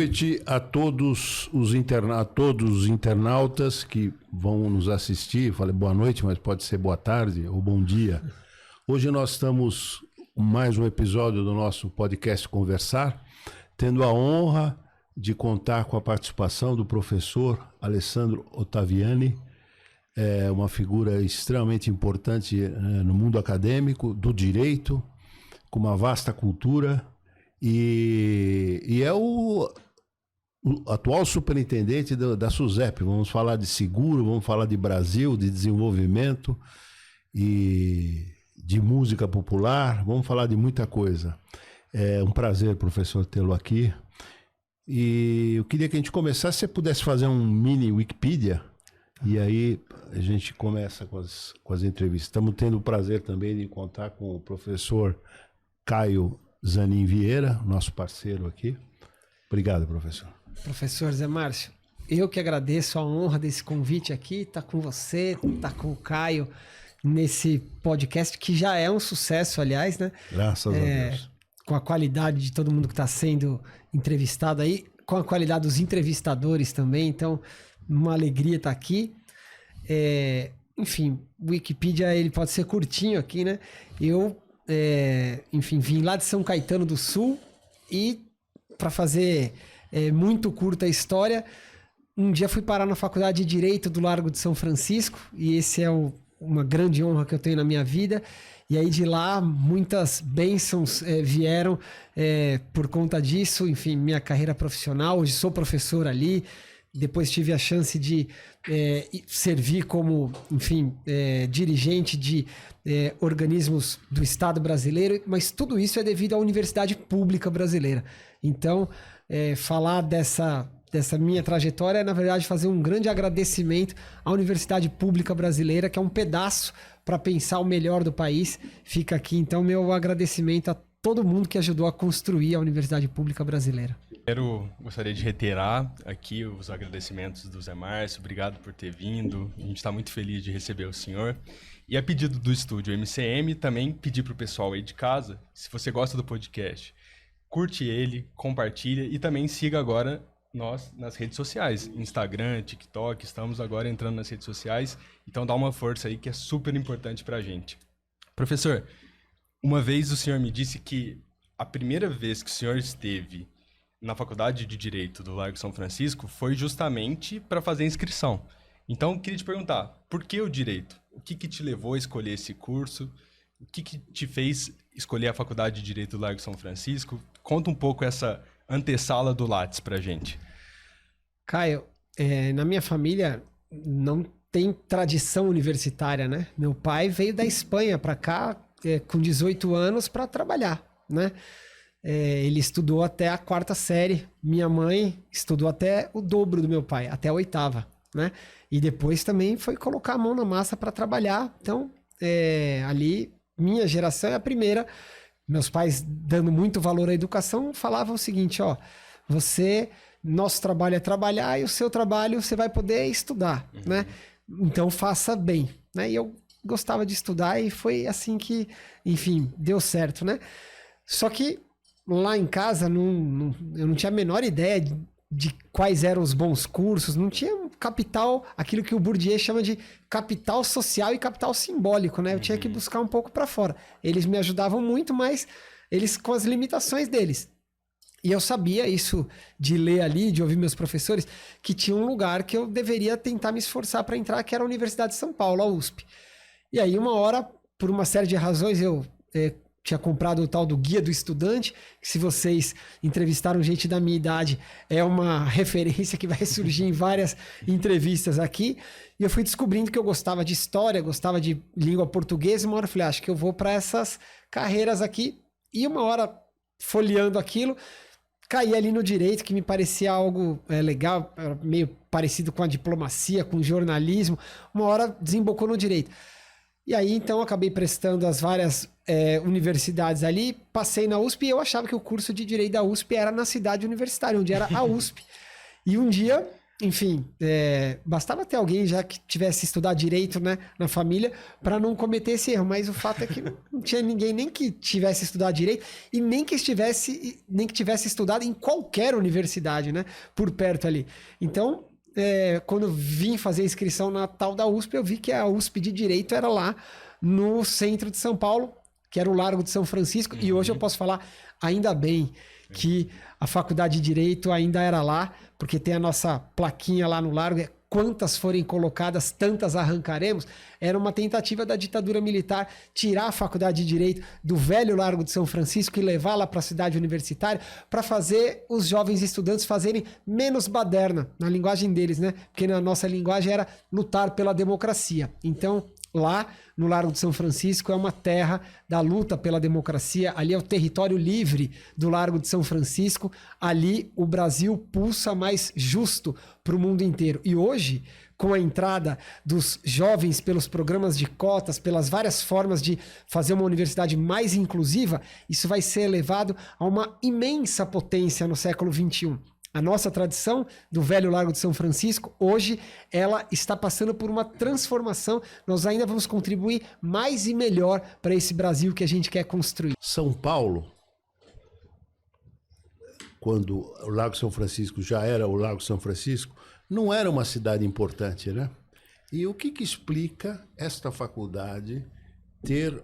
noite a todos os internautas que vão nos assistir. Falei boa noite, mas pode ser boa tarde ou bom dia. Hoje nós estamos com mais um episódio do nosso podcast Conversar, tendo a honra de contar com a participação do professor Alessandro Ottaviani, uma figura extremamente importante no mundo acadêmico, do direito, com uma vasta cultura, e é o atual superintendente da SUSEP. Vamos falar de seguro, vamos falar de Brasil, de desenvolvimento e de música popular, vamos falar de muita coisa. É um prazer, professor, tê-lo aqui. E eu queria que a gente começasse, se você pudesse fazer um mini Wikipedia, e aí a gente começa com as entrevistas. Estamos tendo o prazer também de contar com o professor Caio Zanin Vieira, nosso parceiro aqui. Obrigado, professor. Professor Zé Márcio, eu que agradeço a honra desse convite aqui, estar com você, estar com o Caio nesse podcast que já é um sucesso, aliás, né? Graças a Deus. Com a qualidade de todo mundo que está sendo entrevistado aí, com a qualidade dos entrevistadores também, então uma alegria estar aqui. Enfim, o Wikipedia ele pode ser curtinho aqui, né? Eu vim lá de São Caetano do Sul e, para fazer muito curta a história, um dia fui parar na Faculdade de Direito do Largo de São Francisco, e esse é uma grande honra que eu tenho na minha vida. E aí de lá muitas bênçãos vieram por conta disso. Enfim, minha carreira profissional, hoje sou professor ali. Depois tive a chance de servir como, enfim, dirigente de organismos do Estado brasileiro, mas tudo isso é devido à Universidade Pública Brasileira. Então, falar dessa minha trajetória é, na verdade, fazer um grande agradecimento à Universidade Pública Brasileira, que é um pedaço para pensar o melhor do país. Fica aqui, então, meu agradecimento a todo mundo que ajudou a construir a Universidade Pública Brasileira. Gostaria de reiterar aqui os agradecimentos do Zé Márcio. Obrigado por ter vindo. A gente está muito feliz de receber o senhor. E a pedido do estúdio MCM, também pedir para o pessoal aí de casa, se você gosta do podcast, curte ele, compartilha e também siga agora nós nas redes sociais, Instagram, TikTok. Estamos agora entrando nas redes sociais, então dá uma força aí que é super importante para a gente. Professor, uma vez o senhor me disse que a primeira vez que o senhor esteve na Faculdade de Direito do Largo São Francisco foi justamente para fazer a inscrição. Então, queria te perguntar, por que o Direito? O que te levou a escolher esse curso? O que te fez escolher a Faculdade de Direito do Largo São Francisco? Conta um pouco essa antessala do Lattes pra gente. Caio, na minha família não tem tradição universitária, né? Meu pai veio da Espanha para cá com 18 anos para trabalhar, né? Ele estudou até a 4ª série. Minha mãe estudou até o dobro do meu pai, até a 8ª, né? E depois também foi colocar a mão na massa para trabalhar. Então, ali, minha geração é a primeira. Meus pais, dando muito valor à educação, falavam o seguinte, nosso trabalho é trabalhar e o seu trabalho você vai poder estudar, né? Então, faça bem, né? E eu gostava de estudar e foi assim que, enfim, deu certo, né? Só que lá em casa, eu não tinha a menor ideia de quais eram os bons cursos, não tinha capital, aquilo que o Bourdieu chama de capital social e capital simbólico, né? Eu tinha que buscar um pouco para fora. Eles me ajudavam muito, mas eles com as limitações deles. E eu sabia isso de ler ali, de ouvir meus professores, que tinha um lugar que eu deveria tentar me esforçar para entrar, que era a Universidade de São Paulo, a USP. E aí, uma hora, por uma série de razões, eu tinha comprado o tal do Guia do Estudante, que, se vocês entrevistaram gente da minha idade, é uma referência que vai surgir em várias entrevistas aqui. E eu fui descobrindo que eu gostava de história, gostava de língua portuguesa, e uma hora eu falei, acho que eu vou para essas carreiras aqui. E uma hora, folheando aquilo, caí ali no direito, que me parecia algo legal, meio parecido com a diplomacia, com o jornalismo. Uma hora desembocou no direito. E aí, então, acabei prestando as várias universidades ali, passei na USP e eu achava que o curso de Direito da USP era na cidade universitária, onde era a USP. E um dia, enfim, bastava ter alguém já que tivesse estudado direito, né, na família para não cometer esse erro. Mas o fato é que não tinha ninguém nem que tivesse estudado direito e nem que tivesse estudado em qualquer universidade, né, por perto ali. Então, quando eu vim fazer a inscrição na tal da USP, eu vi que a USP de Direito era lá no centro de São Paulo, que era o Largo de São Francisco. E hoje eu posso falar, ainda bem que a Faculdade de Direito ainda era lá, porque tem a nossa plaquinha lá no Largo, quantas forem colocadas, tantas arrancaremos. Era uma tentativa da ditadura militar tirar a Faculdade de Direito do velho Largo de São Francisco e levá-la para a cidade universitária para fazer os jovens estudantes fazerem menos baderna, na linguagem deles, né? Porque na nossa linguagem era lutar pela democracia. Então, lá no Largo de São Francisco é uma terra da luta pela democracia. Ali é o território livre do Largo de São Francisco. Ali o Brasil pulsa mais justo para o mundo inteiro. E hoje, com a entrada dos jovens pelos programas de cotas, pelas várias formas de fazer uma universidade mais inclusiva, isso vai ser elevado a uma imensa potência no século XXI. A nossa tradição do velho Largo de São Francisco, hoje, ela está passando por uma transformação. Nós ainda vamos contribuir mais e melhor para esse Brasil que a gente quer construir. São Paulo, quando o Largo de São Francisco já era o Largo de São Francisco, não era uma cidade importante, né? E o que explica esta faculdade ter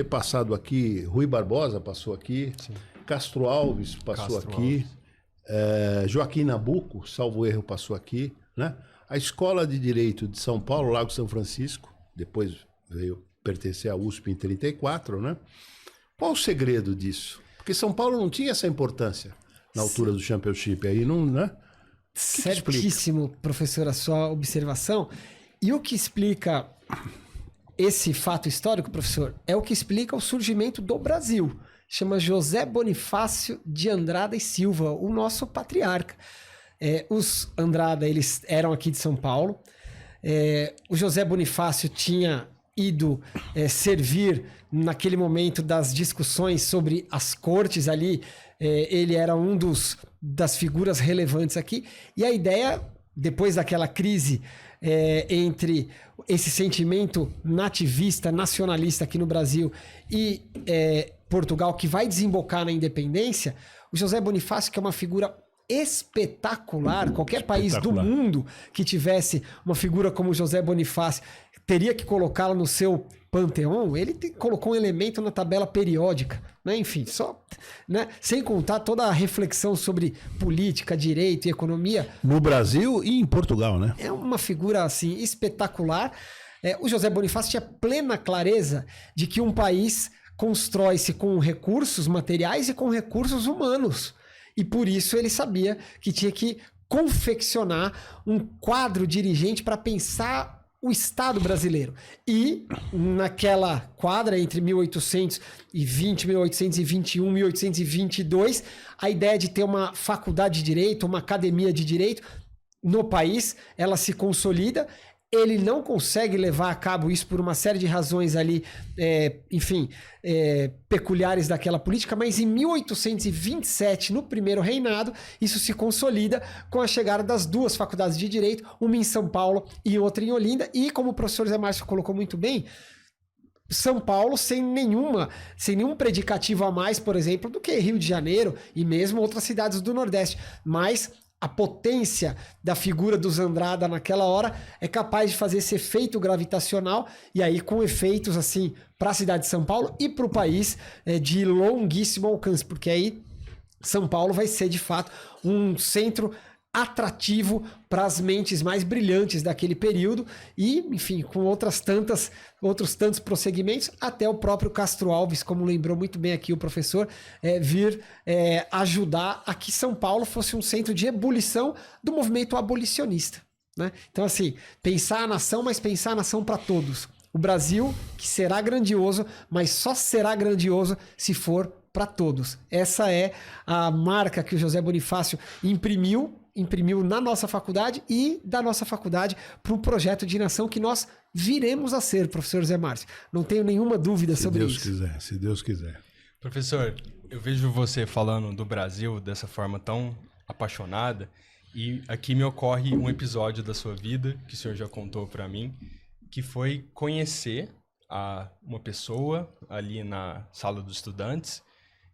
passado aqui, Rui Barbosa passou aqui, sim. Castro Alves passou aqui, Joaquim Nabuco, salvo erro, passou aqui, né? A Escola de Direito de São Paulo, Largo de São Francisco, depois veio pertencer à USP em 34, né? Qual o segredo disso? Porque São Paulo não tinha essa importância na altura do Championship, aí não, né? Certíssimo, professor, a sua observação. E o que explica esse fato histórico, professor, é o que explica o surgimento do Brasil. Chama José Bonifácio de Andrada e Silva, o nosso patriarca. Os Andrada, eles eram aqui de São Paulo. O José Bonifácio tinha ido servir naquele momento das discussões sobre as cortes ali. Ele era das figuras relevantes aqui. E a ideia, depois daquela crise entre esse sentimento nativista, nacionalista aqui no Brasil e Portugal, que vai desembocar na independência, o José Bonifácio, que é uma figura espetacular, qualquer país do mundo que tivesse uma figura como José Bonifácio teria que colocá-lo no seu panteão. Ele colocou um elemento na tabela periódica, né? Enfim, né? Sem contar toda a reflexão sobre política, direito e economia. No Brasil e em Portugal, né? É uma figura assim espetacular. O José Bonifácio tinha plena clareza de que um país constrói-se com recursos materiais e com recursos humanos. E por isso ele sabia que tinha que confeccionar um quadro dirigente para pensar o Estado brasileiro. E naquela quadra entre 1820, 1821, 1822, a ideia de ter uma faculdade de direito, uma academia de direito no país, ela se consolida. Ele não consegue levar a cabo isso por uma série de razões ali, peculiares daquela política, mas em 1827, no primeiro reinado, isso se consolida com a chegada das duas faculdades de direito, uma em São Paulo e outra em Olinda, e como o professor Zé Márcio colocou muito bem, São Paulo sem nenhum predicativo a mais, por exemplo, do que Rio de Janeiro e mesmo outras cidades do Nordeste, mas a potência da figura dos Andrada naquela hora é capaz de fazer esse efeito gravitacional, e aí com efeitos assim para a cidade de São Paulo e para o país de longuíssimo alcance, porque aí São Paulo vai ser de fato um centro atrativo para as mentes mais brilhantes daquele período e, enfim, com outros tantos prosseguimentos, até o próprio Castro Alves, como lembrou muito bem aqui o professor, vir ajudar a que São Paulo fosse um centro de ebulição do movimento abolicionista, né? Então, assim, pensar a nação, mas pensar a nação para todos. O Brasil, que será grandioso, mas só será grandioso se for para todos. Essa é a marca que o José Bonifácio imprimiu na nossa faculdade e da nossa faculdade para um projeto de nação que nós viremos a ser, professor Zé Márcio. Não tenho nenhuma dúvida sobre isso. Se Deus quiser. Professor, eu vejo você falando do Brasil dessa forma tão apaixonada E aqui me ocorre um episódio da sua vida, que o senhor já contou para mim, que foi conhecer uma pessoa ali na sala dos estudantes,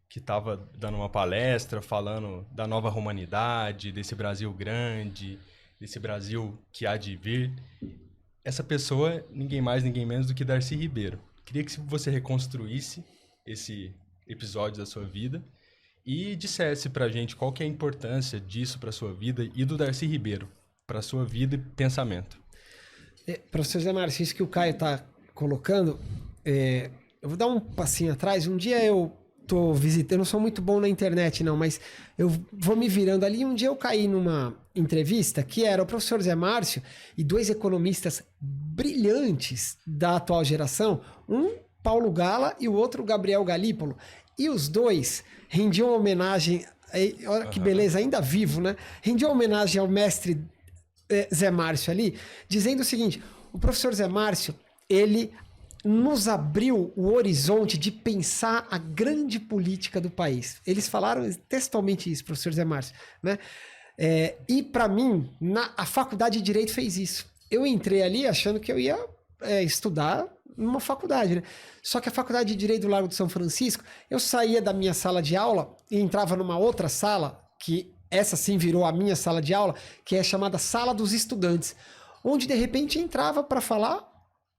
que estava dando uma palestra falando da nova romanidade, desse Brasil grande, desse Brasil que há de vir. Essa pessoa, ninguém mais, ninguém menos do que Darcy Ribeiro. Queria que você reconstruísse esse episódio da sua vida e dissesse pra gente qual que é a importância disso pra sua vida e do Darcy Ribeiro, pra sua vida e pensamento. Professor Zé Márcio, isso que o Caio está colocando, eu vou dar um passinho atrás. Um dia eu tô visitando, eu não sou muito bom na internet não, mas eu vou me virando ali. Um dia eu caí numa entrevista que era o professor Zé Márcio e dois economistas brilhantes da atual geração, um Paulo Gala e o outro Gabriel Galípolo. E os dois rendiam homenagem, olha que beleza, ainda vivo, né? Rendiam homenagem ao mestre Zé Márcio ali, dizendo o seguinte: o professor Zé Márcio, ele nos abriu o horizonte de pensar a grande política do país. Eles falaram textualmente isso, professor Zé Márcio, né? E para mim, a faculdade de Direito fez isso. Eu entrei ali achando que eu ia estudar numa faculdade, né? Só que a faculdade de Direito do Largo de São Francisco, eu saía da minha sala de aula e entrava numa outra sala, que essa sim virou a minha sala de aula, que é chamada Sala dos Estudantes, onde de repente entrava para falar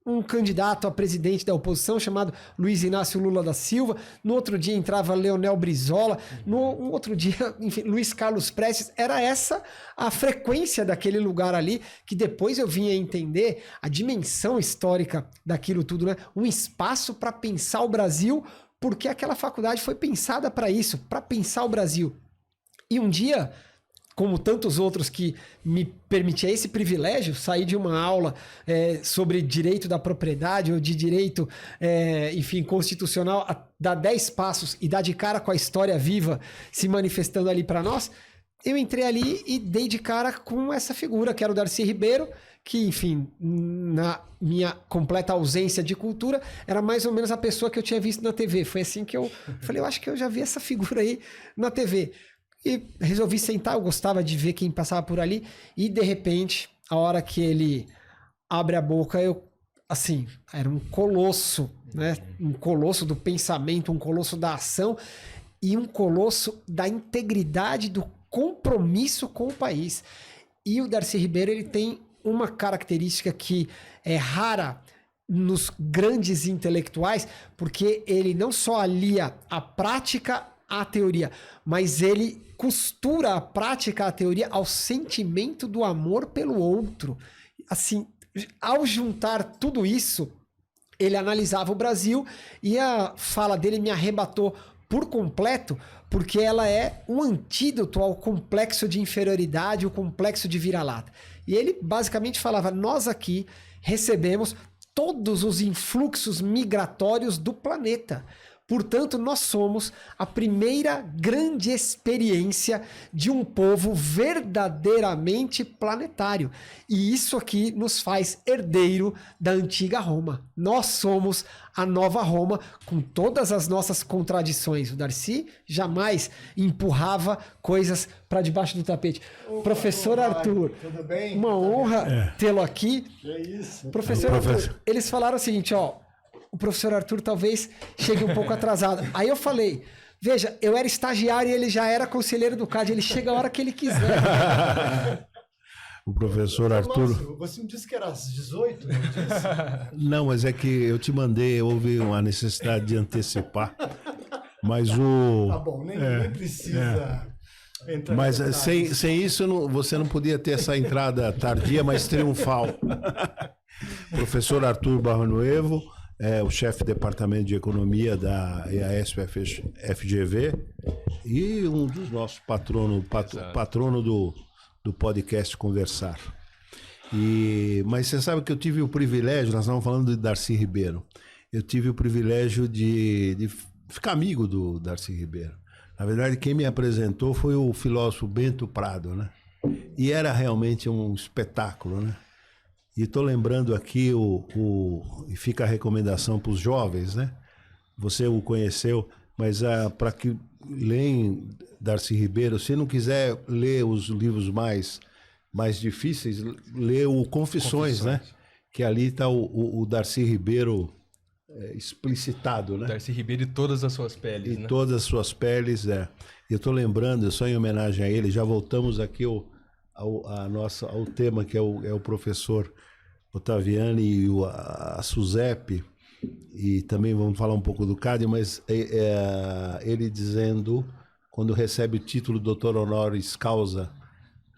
um candidato a presidente da oposição chamado Luiz Inácio Lula da Silva. No outro dia entrava Leonel Brizola. No outro dia, enfim, Luiz Carlos Prestes. Era essa a frequência daquele lugar ali, que depois eu vinha entender a dimensão histórica daquilo tudo, né? Um espaço para pensar o Brasil, porque aquela faculdade foi pensada para isso, para pensar o Brasil. E um dia, como tantos outros que me permitia esse privilégio, sair de uma aula sobre direito da propriedade ou de direito, enfim, constitucional, dar 10 passos e dar de cara com a história viva se manifestando ali para nós, eu entrei ali e dei de cara com essa figura, que era o Darcy Ribeiro, que, enfim, na minha completa ausência de cultura, era mais ou menos a pessoa que eu tinha visto na TV. Foi assim que eu falei, eu acho que eu já vi essa figura aí na TV. E resolvi sentar, eu gostava de ver quem passava por ali, e de repente, a hora que ele abre a boca, assim, era um colosso, né? Um colosso do pensamento, um colosso da ação e um colosso da integridade, do compromisso com o país. E o Darcy Ribeiro, ele tem uma característica que é rara nos grandes intelectuais, porque ele não só alia a prática à teoria, mas ele costura a prática à teoria ao sentimento do amor pelo outro. Assim, ao juntar tudo isso, ele analisava o Brasil, e a fala dele me arrebatou por completo, porque ela é um antídoto ao complexo de inferioridade, o complexo de vira-lata. E ele basicamente falava: nós aqui recebemos todos os influxos migratórios do planeta. Portanto, nós somos a primeira grande experiência de um povo verdadeiramente planetário. E isso aqui nos faz herdeiro da antiga Roma. Nós somos a nova Roma, com todas as nossas contradições. O Darcy jamais empurrava coisas para debaixo do tapete. Professor Arthur, tudo bem? uma honra tê-lo aqui. É isso. Professor Arthur, eles falaram o seguinte, o professor Arthur talvez chegue um pouco atrasado. Aí eu falei, veja, eu era estagiário e ele já era conselheiro do CAD, ele chega a hora que ele quiser. O professor Arthur... Márcio, você me disse que era às 18, não disse? Não, mas é que eu te mandei, houve uma necessidade de antecipar. Mas Tá bom, nem precisa entrar. Mas sem isso, você não podia ter essa entrada tardia, mas triunfal. Professor Arthur Barronuevo, o chefe de departamento de economia da EASP FGV e um dos nossos patrono do podcast Conversar. Mas você sabe que eu tive o privilégio, nós estávamos falando de Darcy Ribeiro, eu tive o privilégio de ficar amigo do Darcy Ribeiro. Na verdade, quem me apresentou foi o filósofo Bento Prado, né? E era realmente um espetáculo, né? E estou lembrando aqui, e fica a recomendação para os jovens, né? Você o conheceu, mas para que leem Darcy Ribeiro. Se não quiser ler os livros mais difíceis, lê o Confissões, né? Que ali está o Darcy Ribeiro explicitado, né? Darcy Ribeiro e todas as suas peles, E né? todas as suas peles, Eu estou lembrando, só em homenagem a ele, já voltamos aqui ao tema que é o professor Ottaviani e a Suzepe, e também vamos falar um pouco do Cade, mas ele dizendo, quando recebe o título doutor honoris causa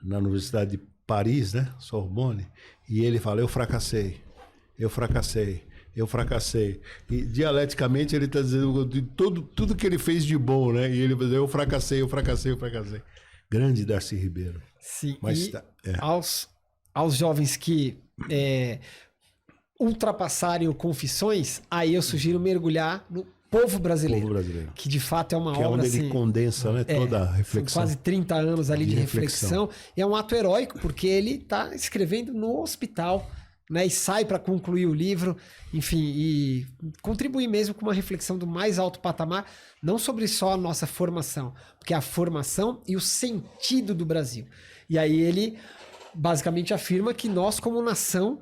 na Universidade de Paris, né, Sorbonne, e ele fala, eu fracassei. E dialeticamente ele está dizendo de tudo que ele fez de bom, né? E ele vai dizer, eu fracassei. Grande Darcy Ribeiro. Sim, Mas aos jovens que ultrapassarem o Confissões, aí eu sugiro mergulhar no Povo Brasileiro. Que de fato é uma que obra é onde assim, ele condensa, né, toda a reflexão. Quase 30 anos ali de reflexão. E é um ato heróico, porque ele está escrevendo no hospital, né, e sai para concluir o livro, enfim, e contribuir mesmo com uma reflexão do mais alto patamar, não sobre só a nossa formação, porque é a formação e o sentido do Brasil. E aí ele basicamente afirma que nós, como nação,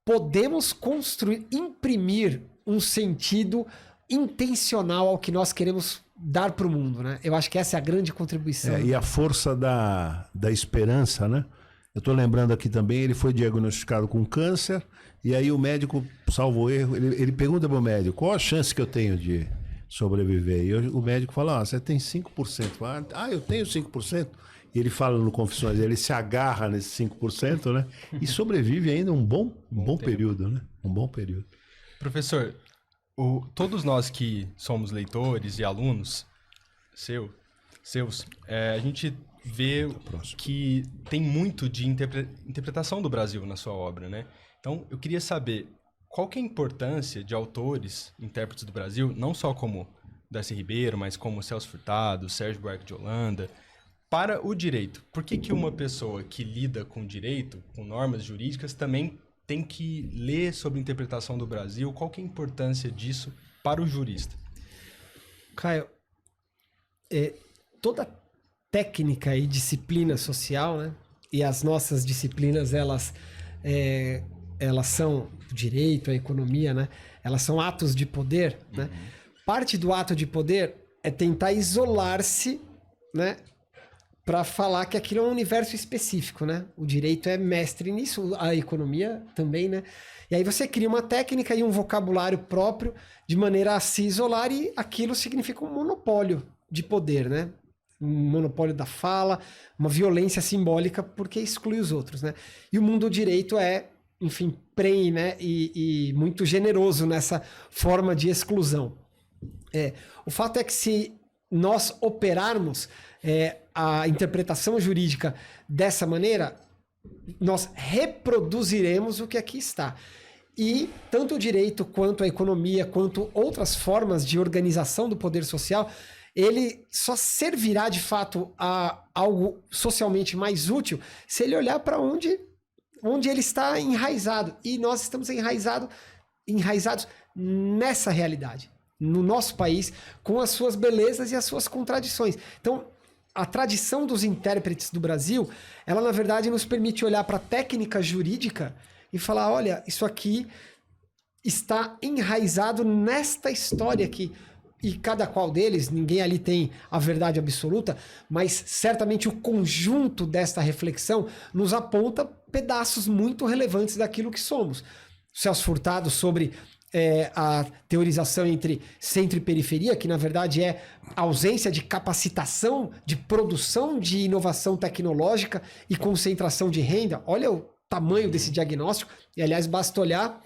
podemos construir, imprimir um sentido intencional ao que nós queremos dar para o mundo, né? Eu acho que essa é a grande contribuição. E a força da esperança, né? Eu estou lembrando aqui também, ele foi diagnosticado com câncer, e aí o médico, salvo erro, ele pergunta para o médico, qual a chance que eu tenho de sobreviver? E o médico fala, você tem 5%. Fala, eu tenho 5%. E ele fala no Confissões, ele se agarra nesse 5%, né? E sobrevive ainda um bom período, né? Um bom período. Professor, todos nós que somos leitores e alunos seus, a gente vê que tem muito de interpretação do Brasil na sua obra, né? Então, eu queria saber qual que é a importância de autores, intérpretes do Brasil, não só como Darcy Ribeiro, mas como Celso Furtado, Sérgio Buarque de Holanda, para o direito. Por que uma pessoa que lida com direito, com normas jurídicas, também tem que ler sobre a interpretação do Brasil? Qual que é a importância disso para o jurista? Caio, toda técnica e disciplina social, né? E as nossas disciplinas, elas são o direito, a economia, né? Elas são atos de poder, né? Parte do ato de poder é tentar isolar-se, né? Para falar que aquilo é um universo específico, né? O direito é mestre nisso, a economia também, né? E aí você cria uma técnica e um vocabulário próprio de maneira a se isolar, e aquilo significa um monopólio de poder, né? Um monopólio da fala, uma violência simbólica porque exclui os outros, né? E o mundo do direito enfim, prene, né? E muito generoso nessa forma de exclusão. O fato é que se nós operarmos a interpretação jurídica dessa maneira, nós reproduziremos o que aqui está. E tanto o direito, quanto a economia, quanto outras formas de organização do poder social, ele só servirá de fato a algo socialmente mais útil se ele olhar para onde ele está enraizado. E nós estamos enraizados nessa realidade, no nosso país, com as suas belezas e as suas contradições. Então, a tradição dos intérpretes do Brasil, ela na verdade nos permite olhar para a técnica jurídica e falar, olha, isso aqui está enraizado nesta história aqui. E cada qual deles, ninguém ali tem a verdade absoluta, mas certamente o conjunto desta reflexão nos aponta pedaços muito relevantes daquilo que somos. Celso Furtado sobre a teorização entre centro e periferia, que na verdade é a ausência de capacitação, de produção de inovação tecnológica e concentração de renda. Olha o tamanho desse diagnóstico, e aliás basta olhar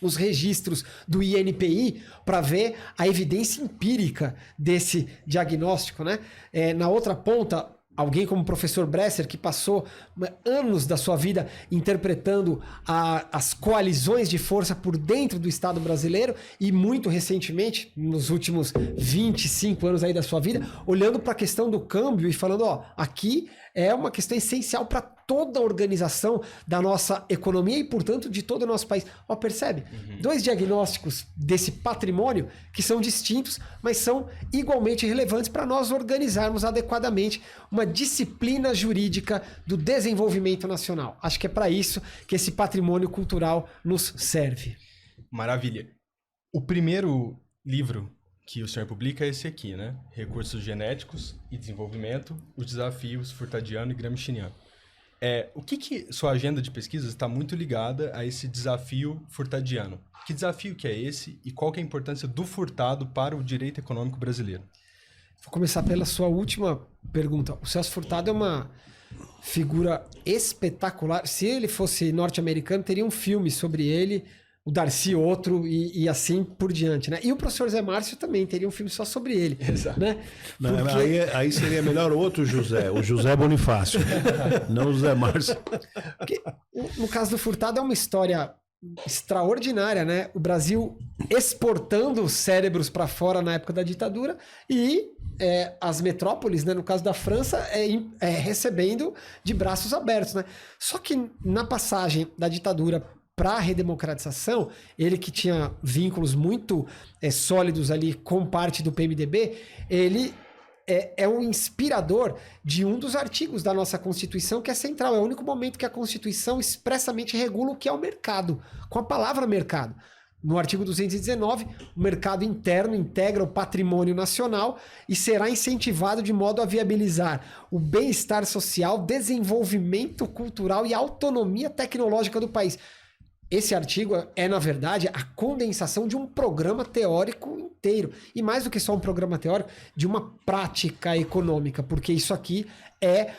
os registros do INPI para ver a evidência empírica desse diagnóstico, né? Na outra ponta, alguém como o professor Bresser, que passou anos da sua vida interpretando as coalizões de força por dentro do Estado brasileiro, e muito recentemente, nos últimos 25 anos aí da sua vida, olhando para a questão do câmbio e falando, aqui é uma questão essencial para toda a organização da nossa economia e, portanto, de todo o nosso país. Ó, percebe? Dois diagnósticos desse patrimônio que são distintos, mas são igualmente relevantes para nós organizarmos adequadamente uma disciplina jurídica do desenvolvimento nacional. Acho que é para isso que esse patrimônio cultural nos serve. Maravilha. O primeiro livro que o senhor publica é esse aqui, né? Recursos Genéticos e Desenvolvimento, os Desafios Furtadiano e Gramsciano. O que sua agenda de pesquisa está muito ligada a esse desafio furtadiano? Que desafio que é esse e qual que é a importância do furtado para o direito econômico brasileiro? Vou começar pela sua última pergunta. O Celso Furtado é uma figura espetacular. Se ele fosse norte-americano, teria um filme sobre ele, o Darcy outro e assim por diante, né? E o professor Zé Márcio também teria um filme só sobre ele. Exato. Né? Não, Porque... aí seria melhor outro José, o José Bonifácio, não o Zé Márcio. Porque, no caso do Furtado, é uma história extraordinária, né? O Brasil exportando cérebros para fora na época da ditadura e as metrópoles, né, no caso da França, recebendo de braços abertos, né? Só que na passagem da ditadura para a redemocratização, ele que tinha vínculos muito sólidos ali com parte do PMDB, ele é um inspirador de um dos artigos da nossa Constituição que é central. É o único momento que a Constituição expressamente regula o que é o mercado, com a palavra mercado. No artigo 219, o mercado interno integra o patrimônio nacional e será incentivado de modo a viabilizar o bem-estar social, desenvolvimento cultural e autonomia tecnológica do país. Esse artigo é, na verdade, a condensação de um programa teórico inteiro. E mais do que só um programa teórico, de uma prática econômica, porque isso aqui é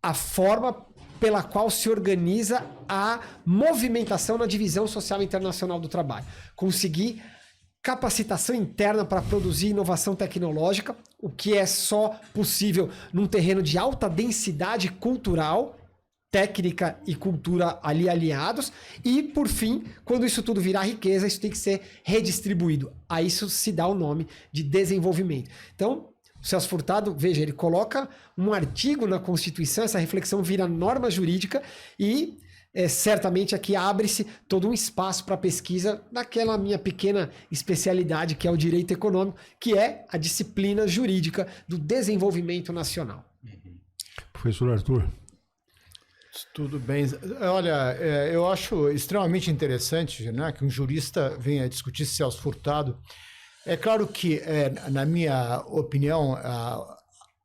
a forma pela qual se organiza a movimentação na divisão social internacional do trabalho. Conseguir capacitação interna para produzir inovação tecnológica, o que é só possível num terreno de alta densidade cultural, técnica e cultura ali aliados, e por fim, quando isso tudo virar riqueza, isso tem que ser redistribuído. A isso se dá o nome de desenvolvimento. Então, o Celso Furtado, veja, ele coloca um artigo na Constituição, essa reflexão vira norma jurídica e certamente aqui abre-se todo um espaço para pesquisa naquela minha pequena especialidade que é o direito econômico, que é a disciplina jurídica do desenvolvimento nacional. Professor Arthur. Tudo bem. Olha, eu acho extremamente interessante, né, que um jurista venha discutir Celso Furtado. É claro que, na minha opinião,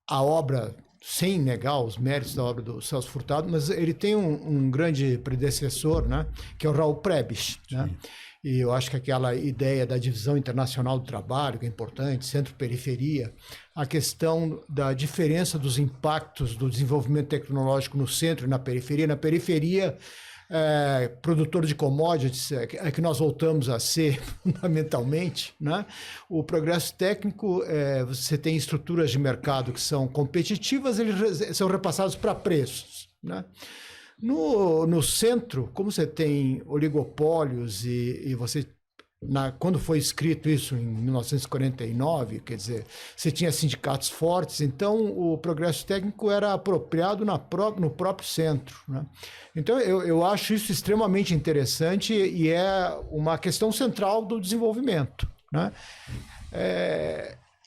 a obra, sem negar os méritos da obra do Celso Furtado, mas ele tem um grande predecessor, né, que é o Raul Prebisch, né? E eu acho que aquela ideia da divisão internacional do trabalho, que é importante, centro-periferia, a questão da diferença dos impactos do desenvolvimento tecnológico no centro e na periferia, produtor de commodities, é que nós voltamos a ser fundamentalmente, né? O progresso técnico, você tem estruturas de mercado que são competitivas, eles são repassados para preços, né? No centro, como você tem oligopólios e você, quando foi escrito isso em 1949, quer dizer, você tinha sindicatos fortes, então o progresso técnico era apropriado no próprio centro, né? Então eu acho isso extremamente interessante e é uma questão central do desenvolvimento, né?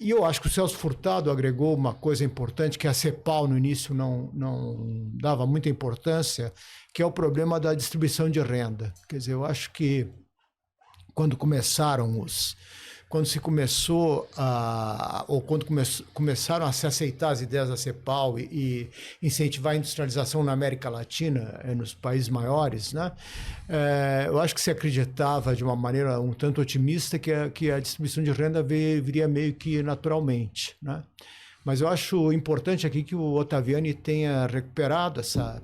E eu acho que o Celso Furtado agregou uma coisa importante que a CEPAL no início não dava muita importância, que é o problema da distribuição de renda. Quer dizer, eu acho que quando começaram a se aceitar as ideias da CEPAL e incentivar a industrialização na América Latina, nos países maiores, né? Eu acho que se acreditava de uma maneira um tanto otimista que a distribuição de renda viria meio que naturalmente, né? Mas eu acho importante aqui que o Ottaviani tenha recuperado essa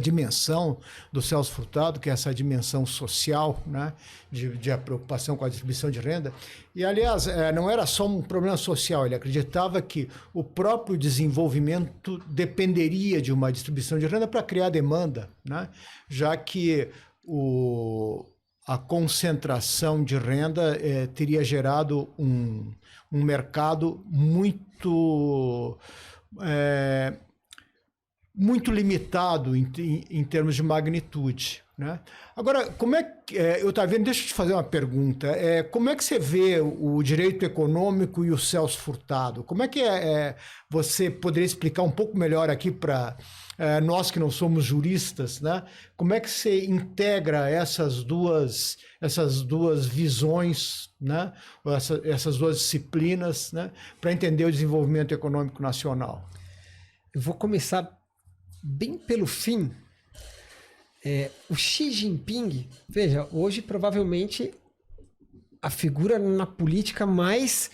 dimensão do Celso Furtado, que é essa dimensão social, né, de a preocupação com a distribuição de renda. E, aliás, não era só um problema social, ele acreditava que o próprio desenvolvimento dependeria de uma distribuição de renda para criar demanda, né, já que a concentração de renda teria gerado um mercado muito muito limitado em termos de magnitude, né? Agora, como é que... eu estava vendo, deixa eu te fazer uma pergunta. Como é que você vê o direito econômico e o Celso Furtado? Como é que você poderia explicar um pouco melhor aqui para nós que não somos juristas, né? Como é que você integra essas duas visões, né? Essas duas disciplinas, né? Para entender o desenvolvimento econômico nacional? Eu vou começar bem pelo fim. O Xi Jinping, veja, hoje provavelmente a figura na política mais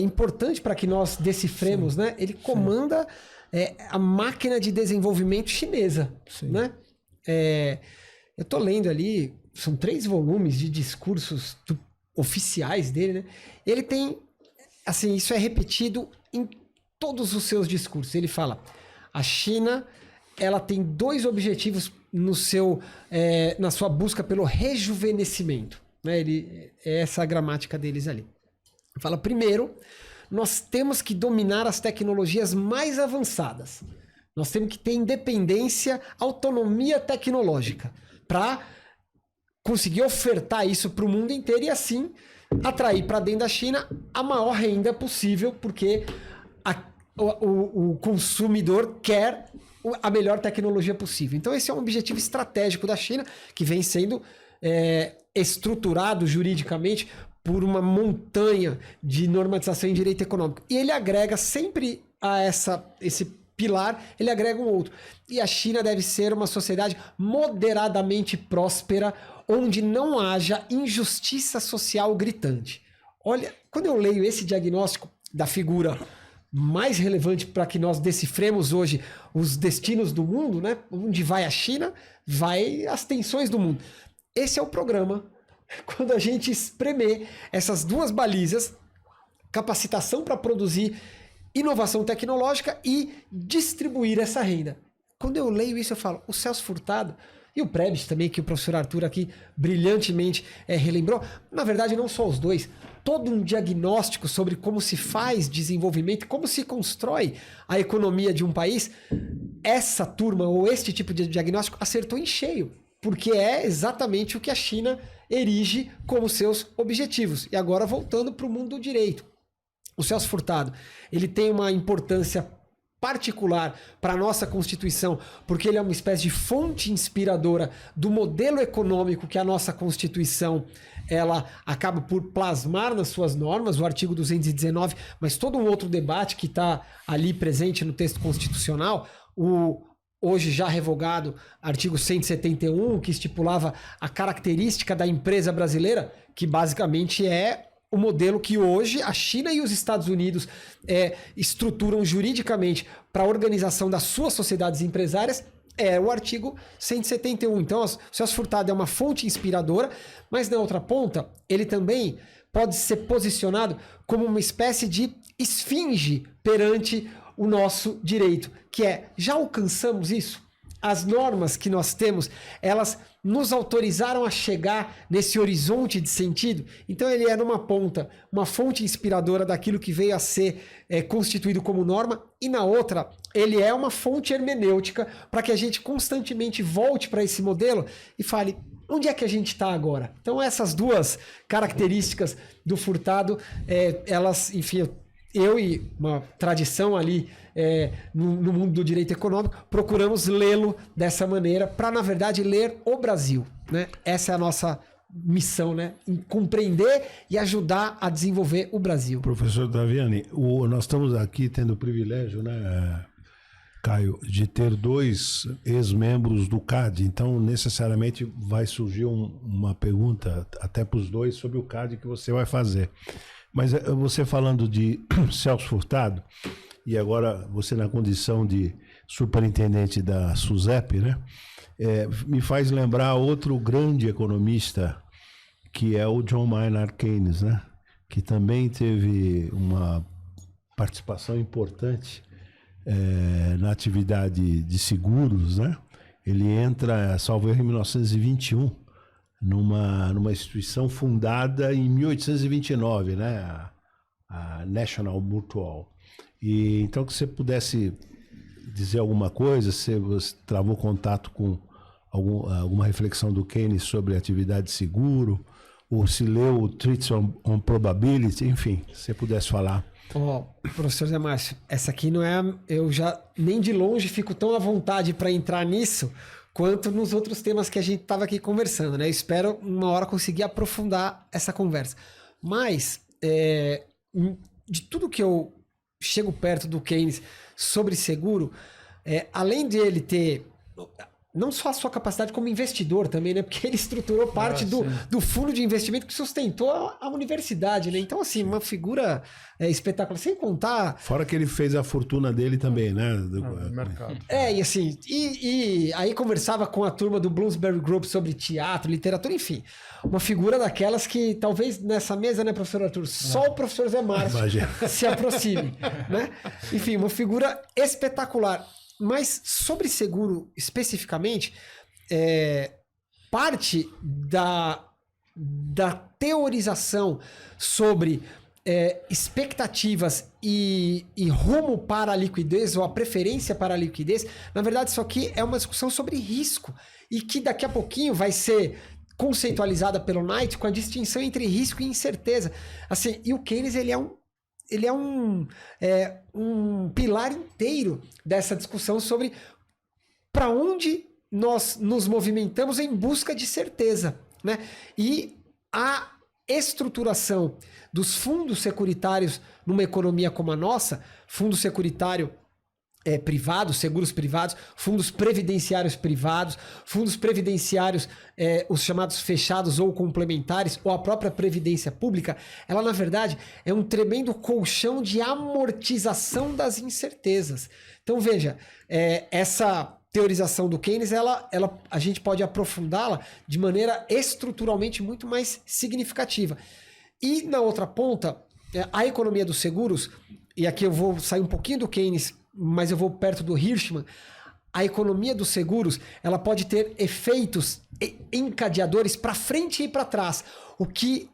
importante para que nós decifremos, né? Ele comanda a máquina de desenvolvimento chinesa, né? Eu estou lendo ali, são 3 volumes de discursos oficiais dele, né? Ele tem, assim, isso é repetido em todos os seus discursos. Ele fala, a China, ela tem 2 objetivos na sua busca pelo rejuvenescimento, né? Essa é a gramática deles ali. Ele fala, primeiro, nós temos que dominar as tecnologias mais avançadas. Nós temos que ter independência, autonomia tecnológica para conseguir ofertar isso para o mundo inteiro e assim atrair para dentro da China a maior renda possível, porque o consumidor quer a melhor tecnologia possível. Então esse é um objetivo estratégico da China, que vem sendo estruturado juridicamente por uma montanha de normatização em direito econômico. E ele agrega sempre a esse pilar, ele agrega um outro. E a China deve ser uma sociedade moderadamente próspera, onde não haja injustiça social gritante. Olha, quando eu leio esse diagnóstico da figura mais relevante para que nós decifremos hoje os destinos do mundo, né? Onde vai a China, vai as tensões do mundo. Esse é o programa. Quando a gente espremer essas 2 balizas, capacitação para produzir inovação tecnológica e distribuir essa renda. Quando eu leio isso, eu falo, o Celso Furtado e o Prebisch também, que o professor Arthur aqui brilhantemente relembrou, na verdade não só os 2, todo um diagnóstico sobre como se faz desenvolvimento, como se constrói a economia de um país, essa turma ou este tipo de diagnóstico acertou em cheio, porque é exatamente o que a China erige como seus objetivos. E agora voltando para o mundo do direito. O Celso Furtado, ele tem uma importância particular para a nossa Constituição, porque ele é uma espécie de fonte inspiradora do modelo econômico que a nossa Constituição ela acaba por plasmar nas suas normas, o artigo 219, mas todo um outro debate que está ali presente no texto constitucional, o hoje já revogado artigo 171, que estipulava a característica da empresa brasileira, que basicamente é o modelo que hoje a China e os Estados Unidos estruturam juridicamente para a organização das suas sociedades empresárias, é o artigo 171. Então, o Celso Furtado é uma fonte inspiradora, mas na outra ponta, ele também pode ser posicionado como uma espécie de esfinge perante o nosso direito, que já alcançamos isso? As normas que nós temos, elas nos autorizaram a chegar nesse horizonte de sentido? Então ele é numa ponta, uma fonte inspiradora daquilo que veio a ser constituído como norma, e na outra, ele é uma fonte hermenêutica para que a gente constantemente volte para esse modelo e fale, onde é que a gente está agora? Então essas 2 características do Furtado, elas, enfim, eu e uma tradição ali no mundo do direito econômico, procuramos lê-lo dessa maneira para, na verdade, ler o Brasil, né? Essa é a nossa missão, né? Em compreender e ajudar a desenvolver o Brasil. Professor Daviani, nós estamos aqui tendo o privilégio, né, Caio, de ter 2 ex-membros do CAD, então necessariamente vai surgir uma pergunta até para os 2 sobre o CAD que você vai fazer. Mas você falando de Celso Furtado, e agora você na condição de superintendente da SUSEP, né? Me faz lembrar outro grande economista, que é o John Maynard Keynes, né? Que também teve uma participação importante na atividade de seguros, né? Ele entra, salvo erro, em 1921, numa instituição fundada em 1829, né? A National Mutual. E então que você pudesse dizer alguma coisa, se você travou contato com alguma reflexão do Keynes sobre atividade de seguro, ou se leu o Treatise on Probability, enfim, se você pudesse falar. Professor Zé Márcio, essa aqui não é... Eu já nem de longe fico tão à vontade para entrar nisso quanto nos outros temas que a gente estava aqui conversando, né? Eu espero uma hora conseguir aprofundar essa conversa. Mas, de tudo que eu chego perto do Keynes sobre seguro, além de ele ter... Não só a sua capacidade como investidor também, né? Porque ele estruturou parte do fundo de investimento que sustentou a universidade, né? Então, assim, uma figura espetacular. Sem contar... Fora que ele fez a fortuna dele também, né? Do mercado. E assim... E aí conversava com a turma do Bloomsbury Group sobre teatro, literatura, enfim. Uma figura daquelas que talvez nessa mesa, né, professor Arthur? Só o professor Zé Márcio se aproxime, né? Enfim, uma figura espetacular. Mas sobre seguro especificamente, parte da teorização sobre expectativas e rumo para a liquidez ou a preferência para a liquidez, na verdade isso aqui é uma discussão sobre risco e que daqui a pouquinho vai ser conceitualizada pelo Knight com a distinção entre risco e incerteza. Assim, e o Keynes ele é um pilar inteiro dessa discussão sobre para onde nós nos movimentamos em busca de certeza, né? E a estruturação dos fundos securitários numa economia como a nossa, fundo securitário privado, seguros privados, fundos previdenciários privados, fundos previdenciários, os chamados fechados ou complementares, ou a própria previdência pública, ela na verdade é um tremendo colchão de amortização das incertezas. Então veja, essa teorização do Keynes, a gente pode aprofundá-la de maneira estruturalmente muito mais significativa. E na outra ponta, a economia dos seguros, e aqui eu vou sair um pouquinho do Keynes, mas eu vou perto do Hirschman, a economia dos seguros, ela pode ter efeitos encadeadores para frente e para trás, o que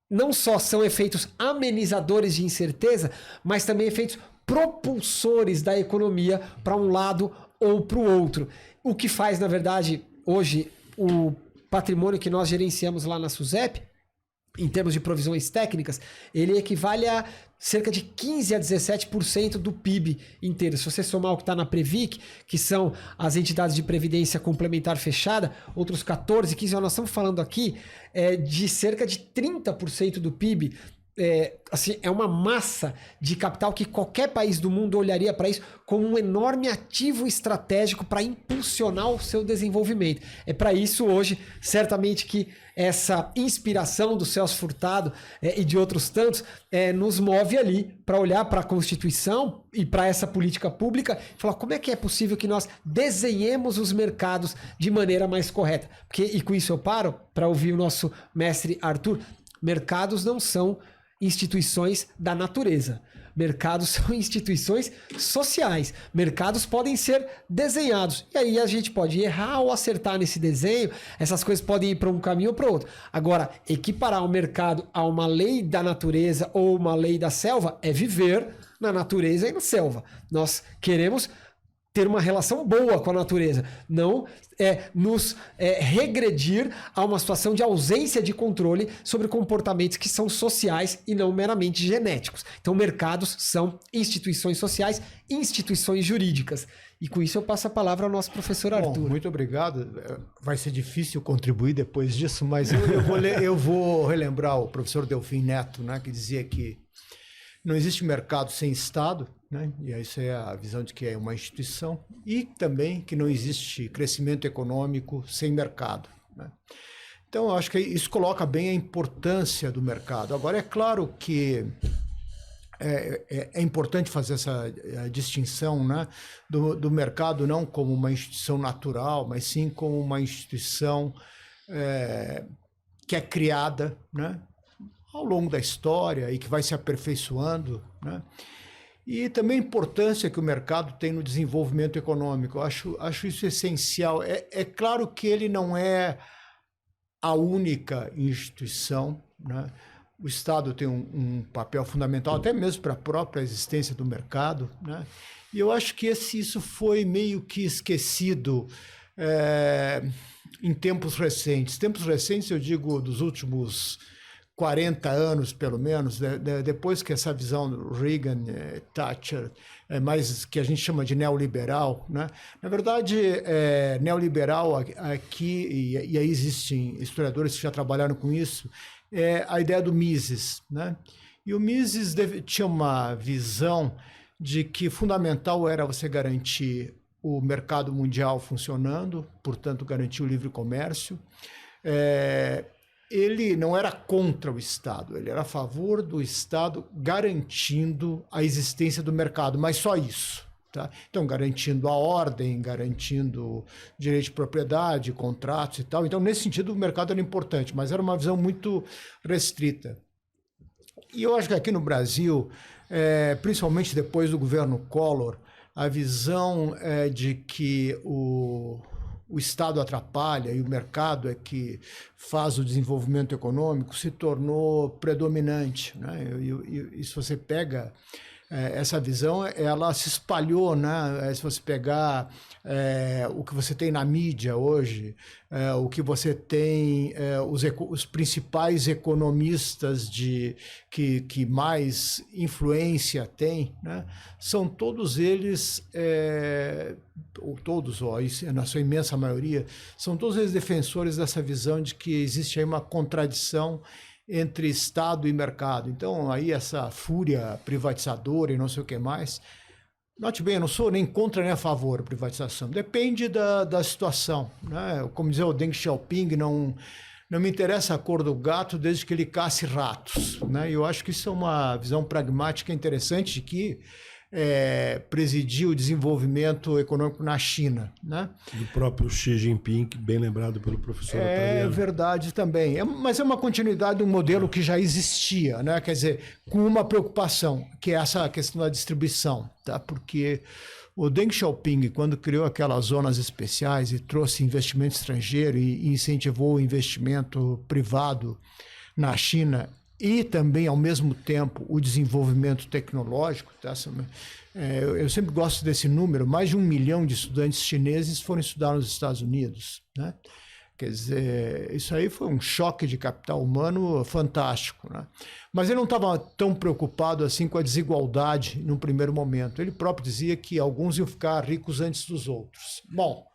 não só são efeitos amenizadores de incerteza, mas também efeitos propulsores da economia para um lado ou para o outro. O que faz, na verdade, hoje, o patrimônio que nós gerenciamos lá na SUSEP, em termos de provisões técnicas, ele equivale a cerca de 15% a 17% do PIB inteiro. Se você somar o que está na Previc, que são as entidades de previdência complementar fechada, outros 14%, 15%, nós estamos falando aqui de cerca de 30% do PIB. Assim, é uma massa de capital que qualquer país do mundo olharia para isso como um enorme ativo estratégico para impulsionar o seu desenvolvimento. É para isso hoje, certamente que essa inspiração do Celso Furtado e de outros tantos nos move ali para olhar para a Constituição e para essa política pública e falar como é que é possível que nós desenhemos os mercados de maneira mais correta. E com isso eu paro para ouvir o nosso mestre Arthur. Mercados não são instituições da natureza. Mercados são instituições sociais. Mercados podem ser desenhados. E aí a gente pode errar ou acertar nesse desenho. Essas coisas podem ir para um caminho ou para outro. Agora, equiparar o mercado a uma lei da natureza ou uma lei da selva é viver na natureza e na selva. Nós queremos ter uma relação boa com a natureza, não nos regredir a uma situação de ausência de controle sobre comportamentos que são sociais e não meramente genéticos. Então, mercados são instituições sociais, instituições jurídicas. E com isso eu passo a palavra ao nosso professor Arthur. Bom, muito obrigado. Vai ser difícil contribuir depois disso, mas eu vou relembrar o professor Delfim Neto, né, que dizia que não existe mercado sem Estado, né? E isso é a visão de que é uma instituição, e também que não existe crescimento econômico sem mercado, né? Então, eu acho que isso coloca bem a importância do mercado. Agora, é claro que é importante fazer essa distinção, né, do mercado não como uma instituição natural, mas sim como uma instituição que é criada, né, ao longo da história e que vai se aperfeiçoando, né? E também a importância que o mercado tem no desenvolvimento econômico. Eu acho isso essencial. É claro que ele não é a única instituição, né, o Estado tem um papel fundamental, até mesmo para a própria existência do mercado, né? E eu acho que isso foi meio que esquecido em tempos recentes. Tempos recentes, eu digo, dos últimos 40 anos, pelo menos, depois que essa visão do Reagan, Thatcher, mais que a gente chama de neoliberal, né? Na verdade, neoliberal aqui, e aí existem historiadores que já trabalharam com isso, é a ideia do Mises, né? E o Mises tinha uma visão de que fundamental era você garantir o mercado mundial funcionando, portanto, garantir o livre comércio. Ele não era contra o Estado, ele era a favor do Estado garantindo a existência do mercado, mas só isso. Tá? Então, garantindo a ordem, garantindo direito de propriedade, contratos e tal. Então, nesse sentido, o mercado era importante, mas era uma visão muito restrita. E eu acho que aqui no Brasil, principalmente depois do governo Collor, a visão de que o Estado atrapalha e o mercado é que faz o desenvolvimento econômico se tornou predominante, né? E se você pega essa visão, ela se espalhou, né? Se você pegar o que você tem na mídia hoje, o que você tem, os principais economistas que mais influência têm, né? São todos eles, ou todos, na sua imensa maioria, são todos eles defensores dessa visão de que existe aí uma contradição entre Estado e mercado. Então, aí essa fúria privatizadora e não sei o que mais. Note bem, eu não sou nem contra nem a favor da privatização. Depende da situação, né? Como dizia o Deng Xiaoping, não me interessa a cor do gato desde que ele casse ratos, né? E eu acho que isso é uma visão pragmática interessante que presidiu o desenvolvimento econômico na China, né? Do próprio Xi Jinping, bem lembrado pelo professor Otaviano. É verdade também. Mas é uma continuidade de um modelo que já existia, né? Quer dizer, com uma preocupação, que é essa questão da distribuição, tá? Porque o Deng Xiaoping, quando criou aquelas zonas especiais e trouxe investimento estrangeiro e incentivou o investimento privado na China, e também, ao mesmo tempo, o desenvolvimento tecnológico. Tá? Eu sempre gosto desse número, mais de 1 milhão de estudantes chineses foram estudar nos Estados Unidos, né? Quer dizer, isso aí foi um choque de capital humano fantástico, né? Mas ele não estava tão preocupado assim com a desigualdade no primeiro momento. Ele próprio dizia que alguns iam ficar ricos antes dos outros. Bom,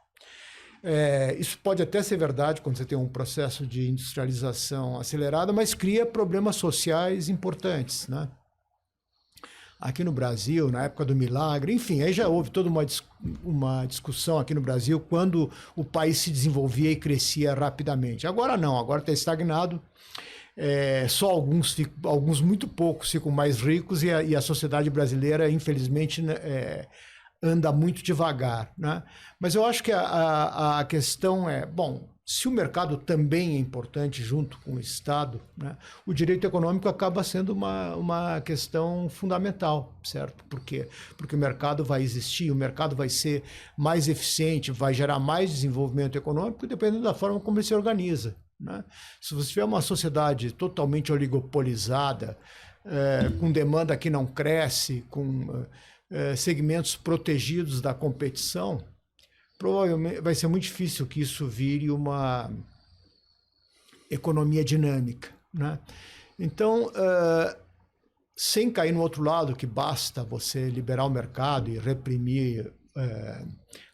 isso pode até ser verdade quando você tem um processo de industrialização acelerada, mas cria problemas sociais importantes, né? Aqui no Brasil, na época do milagre, enfim, aí já houve toda uma discussão aqui no Brasil quando o país se desenvolvia e crescia rapidamente. Agora não, agora está estagnado. Só alguns muito poucos ficam mais ricos e a sociedade brasileira, infelizmente, anda muito devagar, né? Mas eu acho que a questão bom, se o mercado também é importante junto com o Estado, né, o direito econômico acaba sendo uma questão fundamental, certo? Por quê? Porque o mercado vai existir, o mercado vai ser mais eficiente, vai gerar mais desenvolvimento econômico, dependendo da forma como ele se organiza, né? Se você tiver uma sociedade totalmente oligopolizada, com demanda que não cresce, com segmentos protegidos da competição, provavelmente vai ser muito difícil que isso vire uma economia dinâmica, né? Então, sem cair no outro lado, que basta você liberar o mercado e reprimir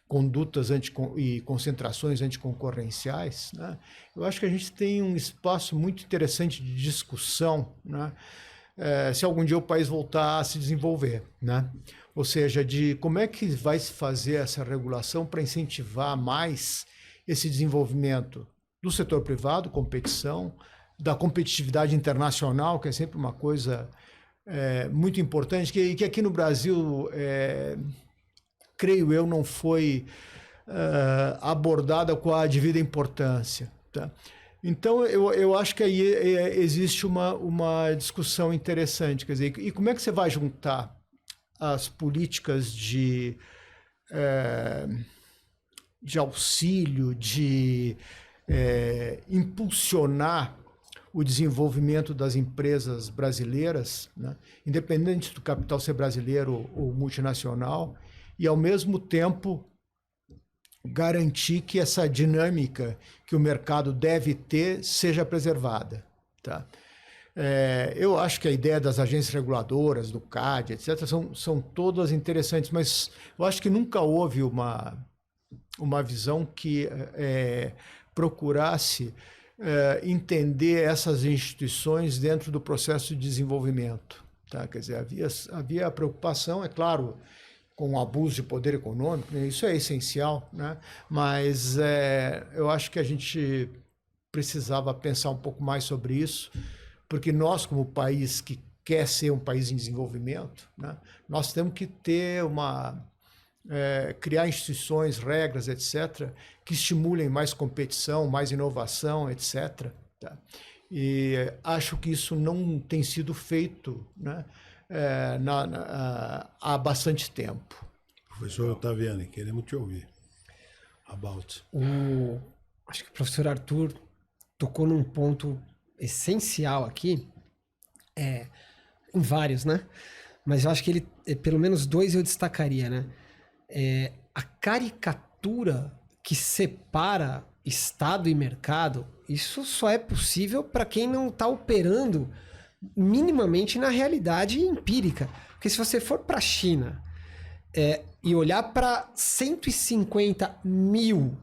condutas e concentrações anticoncorrenciais, né? Eu acho que a gente tem um espaço muito interessante de discussão, né? Se algum dia o país voltar a se desenvolver, né? Ou seja, de como é que vai se fazer essa regulação para incentivar mais esse desenvolvimento do setor privado, competição, da competitividade internacional, que é sempre uma coisa muito importante, que aqui no Brasil, creio eu, não foi abordada com a devida importância, tá? Então, eu acho que aí existe uma discussão interessante. Quer dizer, e como é que você vai juntar as políticas de impulsionar o desenvolvimento das empresas brasileiras, né? Independente do capital ser brasileiro ou multinacional, e, ao mesmo tempo, garantir que essa dinâmica que o mercado deve ter seja preservada. Tá? Eu acho que a ideia das agências reguladoras, do CAD, etc., são todas interessantes, mas eu acho que nunca houve uma visão que procurasse entender essas instituições dentro do processo de desenvolvimento. Tá? Quer dizer, havia a preocupação, é claro, com o abuso de poder econômico, né? Isso é essencial, né? Mas eu acho que a gente precisava pensar um pouco mais sobre isso, porque nós, como país que quer ser um país em desenvolvimento, né? Nós temos que ter criar instituições, regras, etc., que estimulem mais competição, mais inovação, etc. Tá? E acho que isso não tem sido feito, né? Há bastante tempo. Professor Ottaviani, queremos te ouvir. Acho que o professor Arthur tocou num ponto essencial aqui, em vários, né? Mas eu acho que ele, pelo menos dois eu destacaria, né? A caricatura que separa Estado e mercado, isso só é possível para quem não está operando minimamente na realidade empírica. Porque se você for para a China e olhar para 150 mil,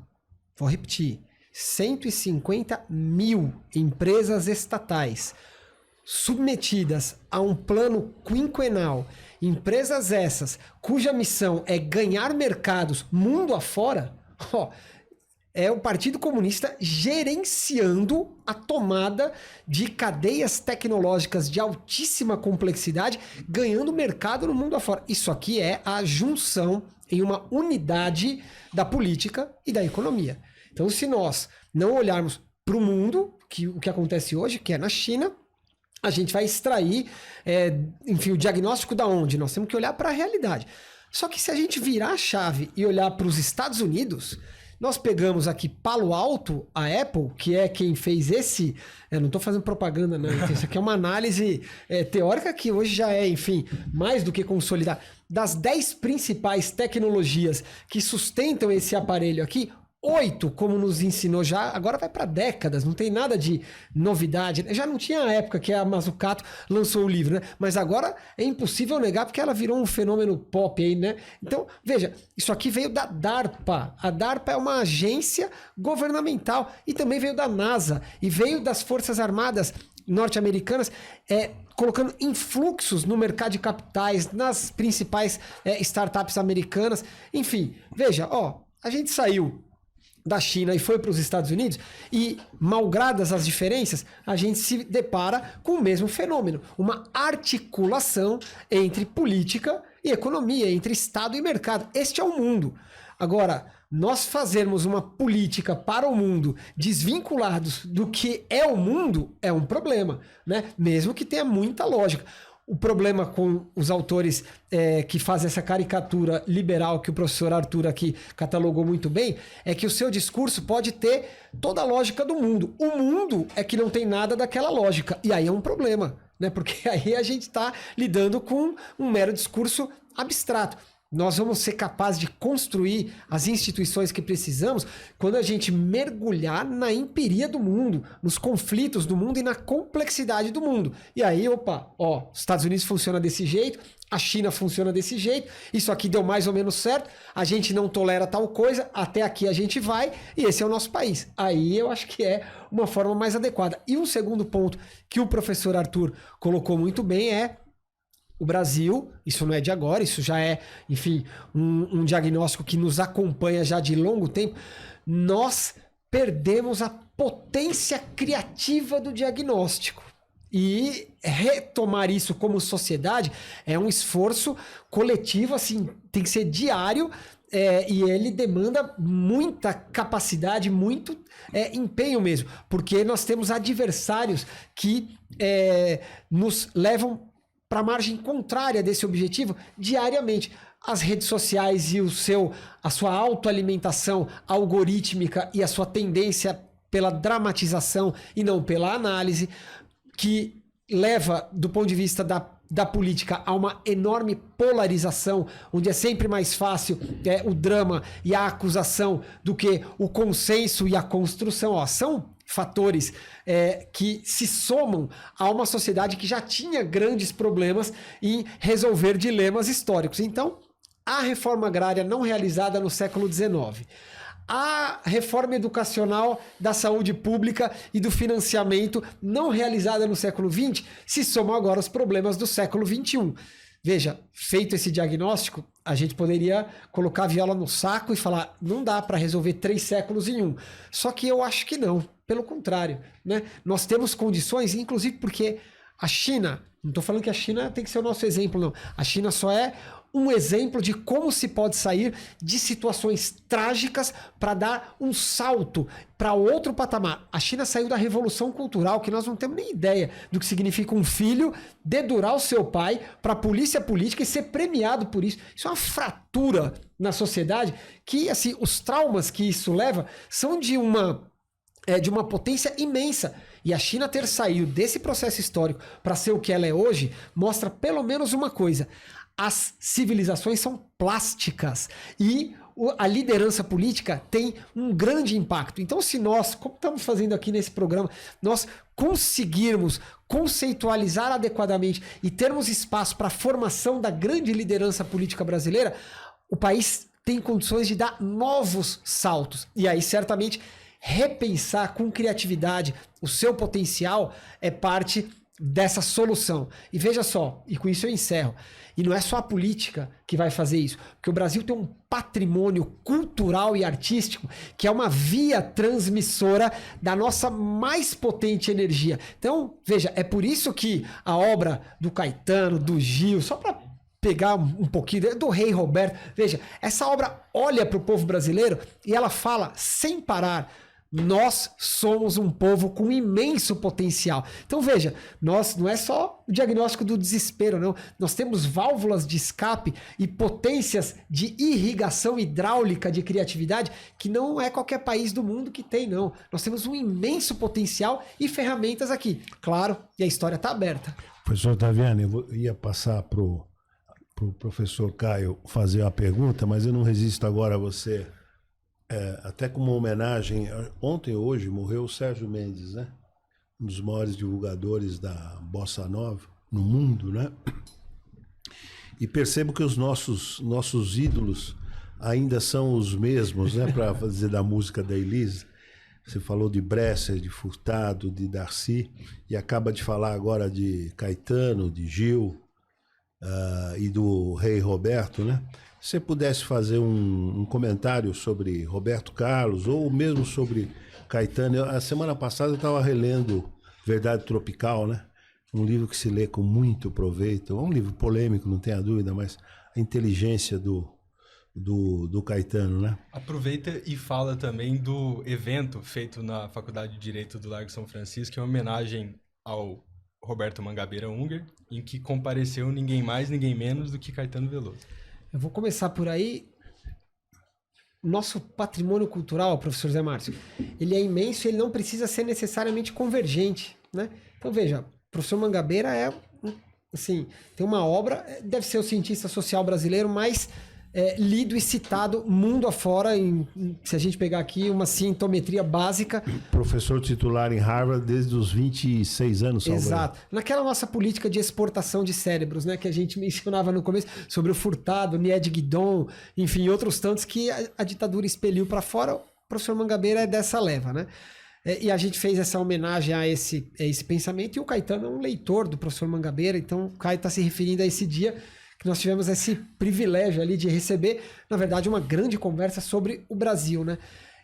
vou repetir, 150 mil empresas estatais submetidas a um plano quinquenal, empresas essas cuja missão é ganhar mercados mundo afora, é o Partido Comunista gerenciando a tomada de cadeias tecnológicas de altíssima complexidade, ganhando mercado no mundo afora. Isso aqui é a junção em uma unidade da política e da economia. Então, se nós não olharmos para o mundo, o que acontece hoje, que é na China, a gente vai extrair, enfim, o diagnóstico da onde? Nós temos que olhar para a realidade. Só que se a gente virar a chave e olhar para os Estados Unidos, nós pegamos aqui Palo Alto, a Apple, que é quem fez esse... Eu não estou fazendo propaganda, não. Isso aqui é uma análise teórica que hoje já é, enfim, mais do que consolidar. Das 10 principais tecnologias que sustentam esse aparelho aqui, 8, como nos ensinou já, agora vai para décadas, não tem nada de novidade. Já não tinha a época que a Mazzucato lançou o livro, né? Mas agora é impossível negar porque ela virou um fenômeno pop aí, né? Então, veja, isso aqui veio da DARPA. A DARPA é uma agência governamental e também veio da NASA e veio das Forças Armadas norte-americanas, colocando influxos no mercado de capitais, nas principais startups americanas. Enfim, veja, a gente saiu da China e foi para os Estados Unidos e, malgradas as diferenças, a gente se depara com o mesmo fenômeno, uma articulação entre política e economia, entre Estado e mercado. Este é o mundo. Agora, nós fazermos uma política para o mundo desvinculados do que é o mundo é um problema, né? Mesmo que tenha muita lógica. O problema com os autores que fazem essa caricatura liberal que o professor Arthur aqui catalogou muito bem, é que o seu discurso pode ter toda a lógica do mundo. O mundo é que não tem nada daquela lógica. E aí é um problema, né? Porque aí a gente está lidando com um mero discurso abstrato. Nós vamos ser capazes de construir as instituições que precisamos quando a gente mergulhar na empiria do mundo, nos conflitos do mundo e na complexidade do mundo. E aí, os Estados Unidos funciona desse jeito, a China funciona desse jeito, isso aqui deu mais ou menos certo, a gente não tolera tal coisa, até aqui a gente vai e esse é o nosso país. Aí eu acho que é uma forma mais adequada. E um segundo ponto que o professor Arthur colocou muito bem é o Brasil, isso não é de agora, isso já é, enfim, um diagnóstico que nos acompanha já de longo tempo. Nós perdemos a potência criativa do diagnóstico. E retomar isso como sociedade é um esforço coletivo, assim, tem que ser diário, e ele demanda muita capacidade, muito empenho mesmo, porque nós temos adversários que nos levam para a margem contrária desse objetivo diariamente. As redes sociais e a sua autoalimentação algorítmica e a sua tendência pela dramatização e não pela análise, que leva, do ponto de vista da política, a uma enorme polarização, onde é sempre mais fácil o drama e a acusação do que o consenso e a construção. Ó, são fatores que se somam a uma sociedade que já tinha grandes problemas em resolver dilemas históricos. Então, a reforma agrária não realizada no século XIX, a reforma educacional da saúde pública e do financiamento não realizada no século XX se somam agora aos problemas do século XXI. Veja, feito esse diagnóstico, a gente poderia colocar a viola no saco e falar, não dá para resolver 3 séculos em um. Só que eu acho que não, pelo contrário, né? Nós temos condições, inclusive porque a China, não estou falando que a China tem que ser o nosso exemplo, não. A China só é um exemplo de como se pode sair de situações trágicas para dar um salto para outro patamar. A China saiu da revolução cultural, que nós não temos nem ideia do que significa um filho dedurar o seu pai para a polícia política e ser premiado por isso. Isso é uma fratura na sociedade que, assim, os traumas que isso leva são de uma potência imensa. E a China ter saído desse processo histórico para ser o que ela é hoje mostra pelo menos uma coisa: as civilizações são plásticas e a liderança política tem um grande impacto. Então, se nós, como estamos fazendo aqui nesse programa, nós conseguirmos conceitualizar adequadamente e termos espaço para a formação da grande liderança política brasileira, o país tem condições de dar novos saltos. E aí, certamente, repensar com criatividade o seu potencial é parte dessa solução. E veja só, e com isso eu encerro, e não é só a política que vai fazer isso, porque o Brasil tem um patrimônio cultural e artístico que é uma via transmissora da nossa mais potente energia. Então, veja, é por isso que a obra do Caetano, do Gil, só para pegar um pouquinho do Rei Roberto, veja, essa obra olha para o povo brasileiro e ela fala sem parar: nós somos um povo com imenso potencial. Então veja, nós não é só o diagnóstico do desespero, não. Nós temos válvulas de escape e potências de irrigação hidráulica de criatividade que não é qualquer país do mundo que tem, não. Nós temos um imenso potencial e ferramentas aqui. Claro, e a história está aberta. Professor Taviani, eu ia passar para o professor Caio fazer uma pergunta, mas eu não resisto agora a você. Até como uma homenagem, ontem ou hoje morreu o Sérgio Mendes, né? Um dos maiores divulgadores da Bossa Nova no mundo, né? E percebo que os nossos ídolos ainda são os mesmos, né? Para dizer da música da Elisa. Você falou de Bresser, de Furtado, de Darcy, e acaba de falar agora de Caetano, de Gil e do Rei Roberto, né? Se você pudesse fazer um comentário sobre Roberto Carlos ou mesmo sobre Caetano. A semana passada eu estava relendo Verdade Tropical, né? Um livro que se lê com muito proveito. É um livro polêmico, não tenha dúvida, mas a inteligência do Caetano, né? Aproveita e fala também do evento feito na Faculdade de Direito do Largo São Francisco, que é uma homenagem ao Roberto Mangabeira Unger, em que compareceu ninguém mais, ninguém menos do que Caetano Veloso. Eu vou começar por aí. Nosso patrimônio cultural, professor Zé Márcio, ele é imenso e ele não precisa ser necessariamente convergente, né? Então, veja, o professor Mangabeira assim, tem uma obra, deve ser o cientista social brasileiro mais lido e citado mundo afora, se a gente pegar aqui uma cientometria básica. Professor titular em Harvard desde os 26 anos. Exato. Naquela nossa política de exportação de cérebros, né, que a gente mencionava no começo, sobre o Furtado, Nied Guidon, enfim, outros tantos que a ditadura expeliu para fora, o professor Mangabeira é dessa leva, né? E a gente fez essa homenagem a esse pensamento, e o Caetano é um leitor do professor Mangabeira, então o Caio está se referindo a esse dia que nós tivemos esse privilégio ali de receber, na verdade, uma grande conversa sobre o Brasil, né?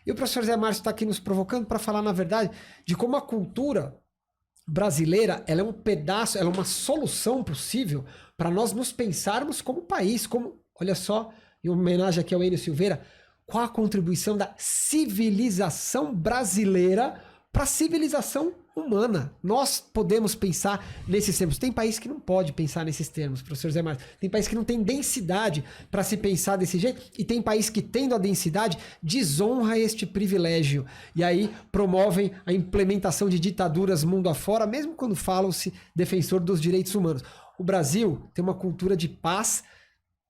E o professor Zé Márcio está aqui nos provocando para falar, na verdade, de como a cultura brasileira, ela é um pedaço, ela é uma solução possível para nós nos pensarmos como país, como, olha só, em homenagem aqui ao Enio Silveira, qual a contribuição da civilização brasileira para a civilização humana. Nós podemos pensar nesses termos. Tem país que não pode pensar nesses termos, professor Zé Márcio. Tem país que não tem densidade para se pensar desse jeito, e tem país que, tendo a densidade, desonra este privilégio. E aí promovem a implementação de ditaduras mundo afora, mesmo quando falam-se defensor dos direitos humanos. O Brasil tem uma cultura de paz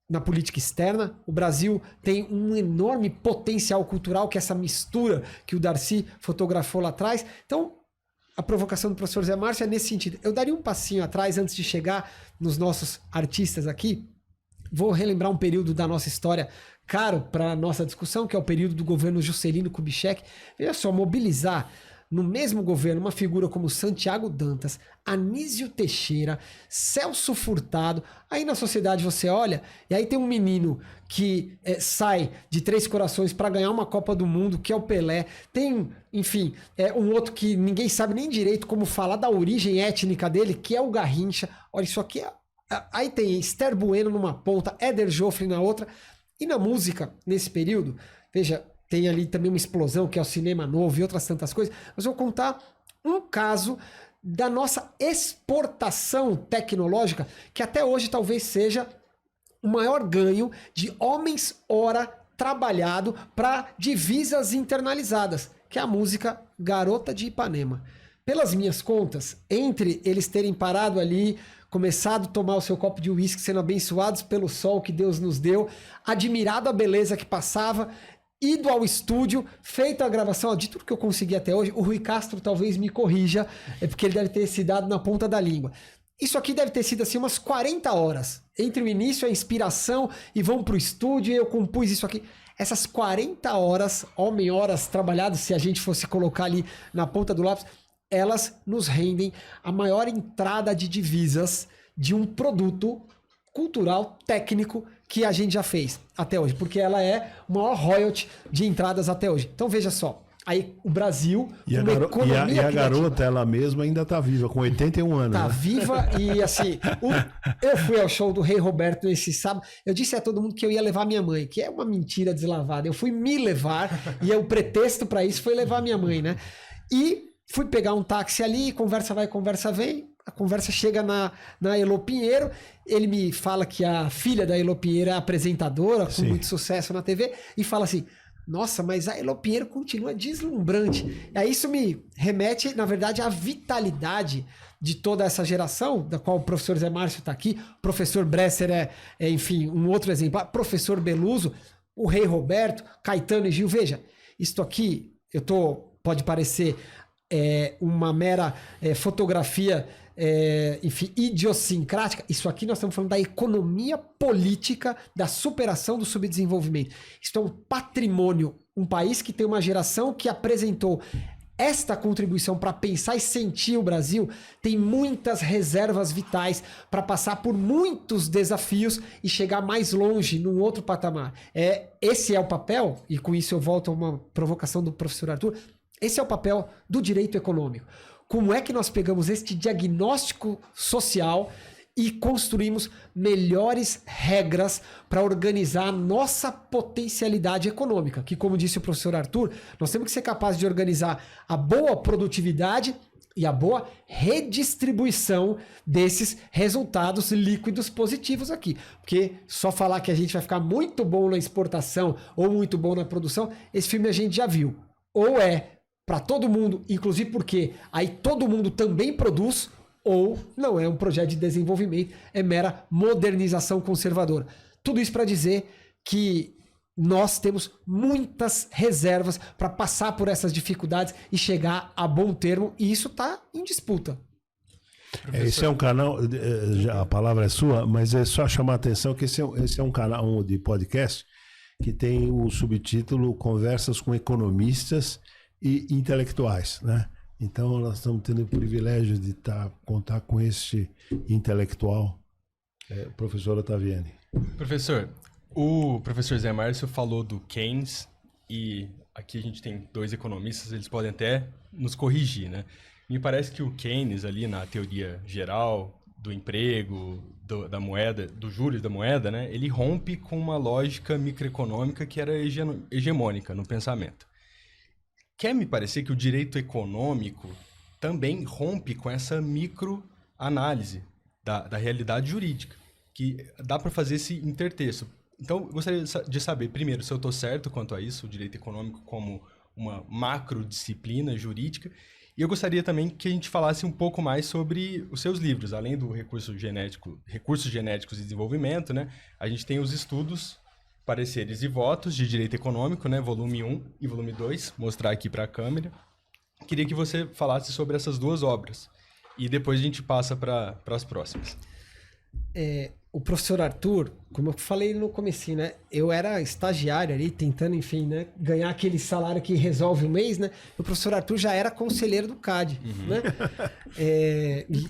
na política externa. O Brasil tem um enorme potencial cultural, que é essa mistura que o Darcy fotografou lá atrás. Então, a provocação do professor Zé Márcio é nesse sentido. Eu daria um passinho atrás antes de chegar nos nossos artistas aqui. Vou relembrar um período da nossa história caro para a nossa discussão, que é o período do governo Juscelino Kubitschek. Veja só, mobilizar no mesmo governo uma figura como Santiago Dantas, Anísio Teixeira, Celso Furtado. Aí na sociedade você olha, e aí tem um menino que sai de Três Corações para ganhar uma Copa do Mundo, que é o Pelé. Tem, enfim, um outro que ninguém sabe nem direito como falar da origem étnica dele, que é o Garrincha. Olha, isso aqui é... Aí tem Esther Bueno numa ponta, Éder Joffre na outra. E na música, nesse período, veja, tem ali também uma explosão, que é o cinema novo e outras tantas coisas. Mas eu vou contar um caso da nossa exportação tecnológica, que até hoje talvez seja o maior ganho de homens-hora trabalhado para divisas internalizadas, que é a música Garota de Ipanema. Pelas minhas contas, entre eles terem parado ali, começado a tomar o seu copo de uísque, sendo abençoados pelo sol que Deus nos deu, admirado a beleza que passava, ido ao estúdio, feito a gravação, de tudo que eu consegui até hoje, o Rui Castro talvez me corrija, porque ele deve ter se dado na ponta da língua. Isso aqui deve ter sido assim umas 40 horas, entre o início, a inspiração, e vão pro estúdio, e eu compus isso aqui. Essas 40 horas, homem-horas trabalhadas, se a gente fosse colocar ali na ponta do lápis, elas nos rendem a maior entrada de divisas de um produto cultural, técnico, que a gente já fez até hoje, porque ela é o maior royalty de entradas até hoje. Então veja só, aí o Brasil... E a garota, ela mesma ainda tá viva, com 81 anos. Tá né? viva e assim... Eu fui ao show do Rei Roberto nesse sábado, eu disse a todo mundo que eu ia levar minha mãe, que é uma mentira deslavada. Eu fui me levar, e o pretexto para isso foi levar minha mãe, né? E fui pegar um táxi ali, conversa vai, conversa vem. A conversa chega na Elô Pinheiro, ele me fala que a filha da Elô Pinheiro é apresentadora, com muito sucesso na TV, e fala assim, nossa, mas a Elô Pinheiro continua deslumbrante. E aí isso me remete, na verdade, à vitalidade de toda essa geração, da qual o professor Zé Márcio está aqui, o professor Bresser enfim, um outro exemplo, professor Beluso, o Rei Roberto, Caetano e Gil. Veja, isto aqui, pode parecer uma mera fotografia enfim, idiosincrática. Isso aqui nós estamos falando da economia política da superação do subdesenvolvimento. Isso é um patrimônio, um país que tem uma geração que apresentou esta contribuição para pensar e sentir o Brasil, tem muitas reservas vitais para passar por muitos desafios e chegar mais longe num outro patamar. Esse é o papel, e com isso eu volto a uma provocação do professor Arthur, esse é o papel do direito econômico. Como é que nós pegamos este diagnóstico social e construímos melhores regras para organizar a nossa potencialidade econômica? Que, como disse o professor Arthur, nós temos que ser capazes de organizar a boa produtividade e a boa redistribuição desses resultados líquidos positivos aqui. Porque só falar que a gente vai ficar muito bom na exportação ou muito bom na produção, esse filme a gente já viu. Ou para todo mundo, inclusive porque aí todo mundo também produz, ou não é um projeto de desenvolvimento, é mera modernização conservadora. Tudo isso para dizer que nós temos muitas reservas para passar por essas dificuldades e chegar a bom termo, e isso está em disputa. Esse é um canal, a palavra é sua, mas é só chamar a atenção que esse é um canal de podcast que tem o subtítulo Conversas com Economistas e Intelectuais, né? Então nós estamos tendo o privilégio de contar com esse intelectual, professor Ottaviani. Professor, o professor Zé Márcio falou do Keynes, e aqui a gente tem dois economistas, eles podem até nos corrigir, né? Me parece que o Keynes ali na teoria geral do emprego, da moeda, do juros da moeda, né? Ele rompe com uma lógica microeconômica que era hegemônica no pensamento. quer me parecer que o direito econômico também rompe com essa microanálise da realidade jurídica, que dá para fazer esse intertexto. Então, eu gostaria de saber, primeiro, se eu estou certo quanto a isso, o direito econômico como uma macrodisciplina jurídica, e eu gostaria também que a gente falasse um pouco mais sobre os seus livros, além do Recursos Genéticos e Desenvolvimento, né? A gente tem os estudos, Pareceres e Votos de Direito Econômico, né? Volume 1 e volume 2, mostrar aqui para a câmera. Queria que você falasse sobre essas duas obras, e depois a gente passa para as próximas. O professor Arthur, como eu falei no comecinho, né? Eu era estagiário ali, tentando, enfim, né? Ganhar aquele salário que resolve o mês, né? O professor Arthur já era conselheiro do CAD, né?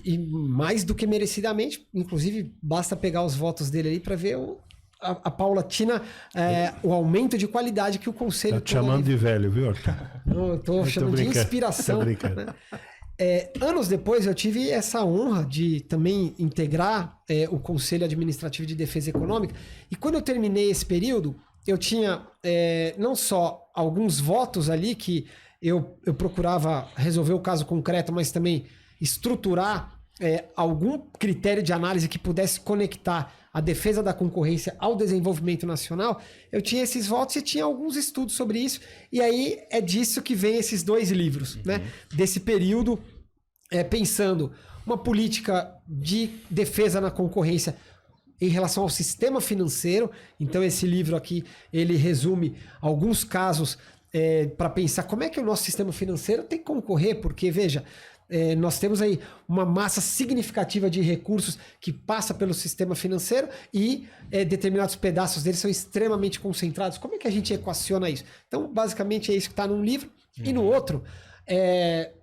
E mais do que merecidamente, inclusive, basta pegar os votos dele ali para ver a paulatina, o aumento de qualidade que o conselho... Tá te chamando de velho, viu, Arthur? Não, eu tô chamando de inspiração. Tô brincando. Né? Anos depois, eu tive essa honra de também integrar o Conselho Administrativo de Defesa Econômica. E quando eu terminei esse período, eu tinha não só alguns votos ali que eu procurava resolver o caso concreto, mas também estruturar algum critério de análise que pudesse conectar a defesa da concorrência ao desenvolvimento nacional. Eu tinha esses votos e tinha alguns estudos sobre isso, e aí é disso que vem esses 2 livros, né? Desse período, pensando uma política de defesa na concorrência em relação ao sistema financeiro. Então esse livro aqui, ele resume alguns casos para pensar como é que o nosso sistema financeiro tem que concorrer, porque, veja, nós temos aí uma massa significativa de recursos que passa pelo sistema financeiro e determinados pedaços deles são extremamente concentrados. Como é que a gente equaciona isso? Então, basicamente, é isso que está num livro. E no outro,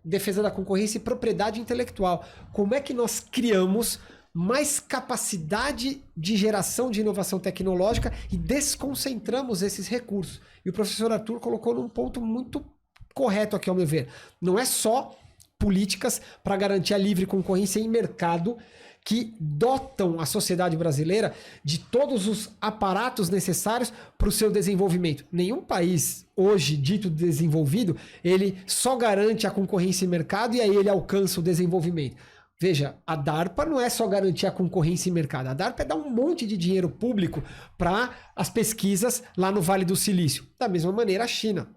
defesa da concorrência e propriedade intelectual. Como é que nós criamos mais capacidade de geração de inovação tecnológica e desconcentramos esses recursos? E o professor Arthur colocou num ponto muito correto aqui, ao meu ver. Não é só políticas para garantir a livre concorrência em mercado que dotam a sociedade brasileira de todos os aparatos necessários para o seu desenvolvimento. Nenhum país hoje dito desenvolvido, ele só garante a concorrência em mercado e aí ele alcança o desenvolvimento. Veja, a DARPA não é só garantir a concorrência em mercado. A DARPA é dar um monte de dinheiro público para as pesquisas lá no Vale do Silício. Da mesma maneira, a China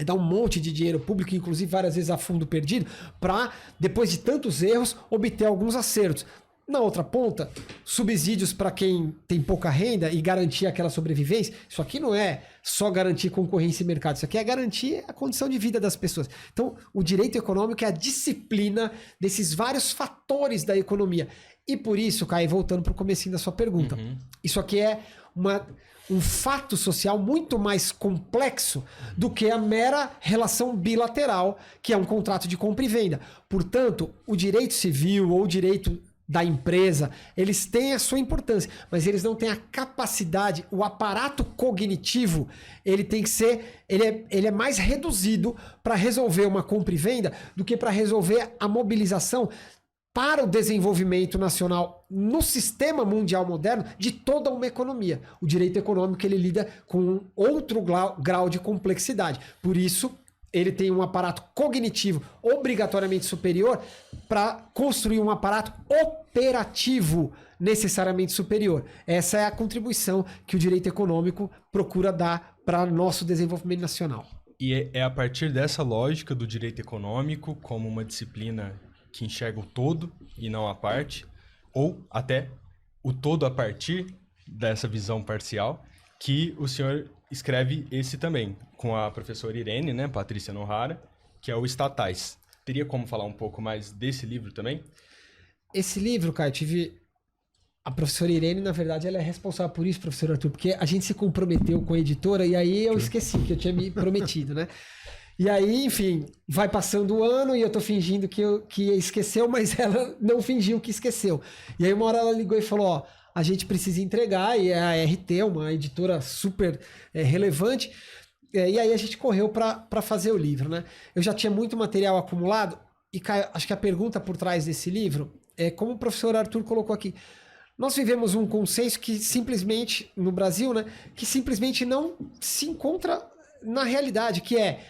dar um monte de dinheiro público, inclusive várias vezes a fundo perdido, para, depois de tantos erros, obter alguns acertos. Na outra ponta, subsídios para quem tem pouca renda e garantir aquela sobrevivência. Isso aqui não é só garantir concorrência e mercado, isso aqui é garantir a condição de vida das pessoas. Então, o direito econômico é a disciplina desses vários fatores da economia. E por isso, Caio, voltando para o comecinho da sua pergunta, isso aqui é um fato social muito mais complexo do que a mera relação bilateral, que é um contrato de compra e venda. Portanto, o direito civil ou o direito da empresa, eles têm a sua importância, mas eles não têm a capacidade, o aparato cognitivo, ele tem que ser, ele é mais reduzido para resolver uma compra e venda do que para resolver a mobilização para o desenvolvimento nacional no sistema mundial moderno de toda uma economia. O direito econômico, ele lida com outro grau de complexidade. Por isso, ele tem um aparato cognitivo obrigatoriamente superior para construir um aparato operativo necessariamente superior. Essa é a contribuição que o direito econômico procura dar para nosso desenvolvimento nacional. E é a partir dessa lógica do direito econômico como uma disciplina que enxerga o todo e não a parte, ou até o todo a partir dessa visão parcial, que o senhor escreve esse também, com a professora Irene, né, Patrícia Nohara, que é o Estatais. Teria como falar um pouco mais desse livro também? Esse livro, Caio, a professora Irene, na verdade, ela é responsável por isso, professor Arthur, porque a gente se comprometeu com a editora e aí eu esqueci que eu tinha me prometido, né? E aí, enfim, vai passando o ano e eu tô fingindo que esqueceu, mas ela não fingiu que esqueceu. E aí uma hora ela ligou e falou, ó, a gente precisa entregar, e é a RT, uma editora super relevante, e aí a gente correu para fazer o livro, né? Eu já tinha muito material acumulado, e Caio, acho que a pergunta por trás desse livro é como o professor Arthur colocou aqui. Nós vivemos um consenso que simplesmente, no Brasil, né, que simplesmente não se encontra na realidade, que é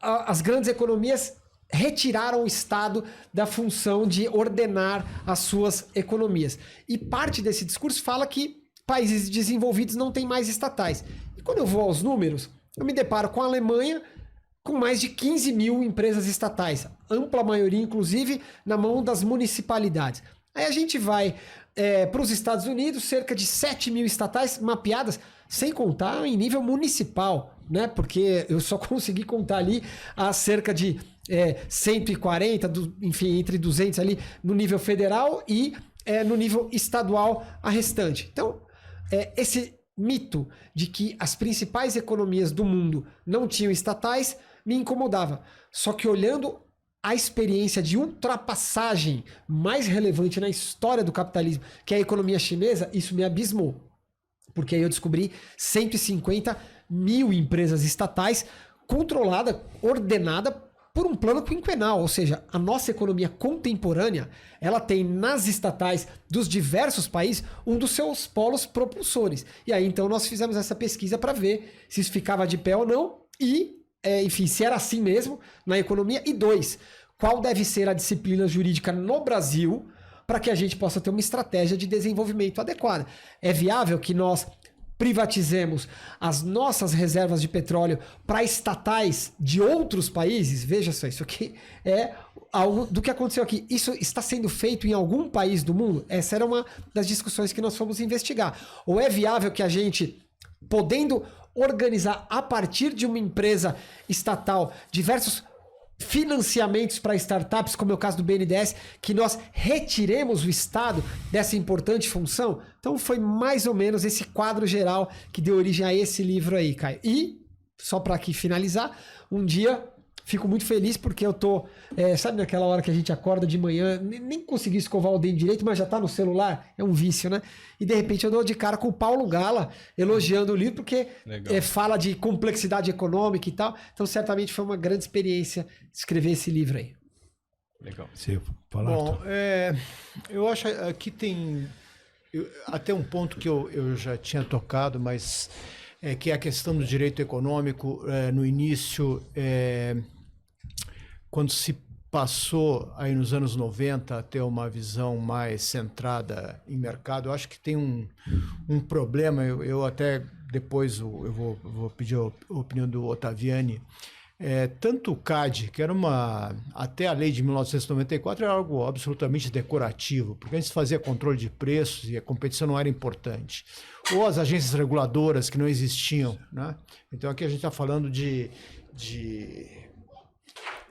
as grandes economias retiraram o Estado da função de ordenar as suas economias. E parte desse discurso fala que países desenvolvidos não têm mais estatais. E quando eu vou aos números, eu me deparo com a Alemanha com mais de 15 mil empresas estatais, ampla maioria, inclusive, na mão das municipalidades. Aí a gente vai para os Estados Unidos, cerca de 7 mil estatais mapeadas, sem contar em nível municipal, né? Porque eu só consegui contar ali a cerca de 140, enfim, entre 200 ali no nível federal e no nível estadual a restante. Então, esse mito de que as principais economias do mundo não tinham estatais me incomodava. Só que olhando a experiência de ultrapassagem mais relevante na história do capitalismo, que é a economia chinesa, isso me abismou. Porque aí eu descobri 150 mil empresas estatais controlada, ordenada por um plano quinquenal, ou seja, a nossa economia contemporânea, ela tem nas estatais dos diversos países um dos seus polos propulsores. E aí então nós fizemos essa pesquisa para ver se isso ficava de pé ou não e, enfim, se era assim mesmo na economia. E 2, qual deve ser a disciplina jurídica no Brasil para que a gente possa ter uma estratégia de desenvolvimento adequada. É viável que nós privatizemos as nossas reservas de petróleo para estatais de outros países? Veja só, isso aqui é algo do que aconteceu aqui. Isso está sendo feito em algum país do mundo? Essa era uma das discussões que nós fomos investigar. Ou é viável que a gente, podendo organizar a partir de uma empresa estatal diversos financiamentos para startups, como é o caso do BNDES, que nós retiremos o Estado dessa importante função? Então foi mais ou menos esse quadro geral que deu origem a esse livro aí, Caio. E, só para aqui finalizar, um dia fico muito feliz porque eu tô, sabe naquela hora que a gente acorda de manhã, nem consegui escovar o dente direito, mas já tá no celular, é um vício, né? E de repente eu dou de cara com o Paulo Gala elogiando o livro porque fala de complexidade econômica e tal. Então certamente foi uma grande experiência escrever esse livro aí. Legal. Você fala, bom, eu acho que aqui tem até um ponto que eu já tinha tocado, mas que é a questão do direito econômico. No início, quando se passou aí nos anos 90 a ter uma visão mais centrada em mercado, eu acho que tem um problema. Eu até depois eu vou pedir a opinião do Ottaviani. Tanto o CAD, que era até a lei de 1994 era algo absolutamente decorativo, porque a gente fazia controle de preços e a competição não era importante. Ou as agências reguladoras que não existiam, né? Então aqui a gente está falando de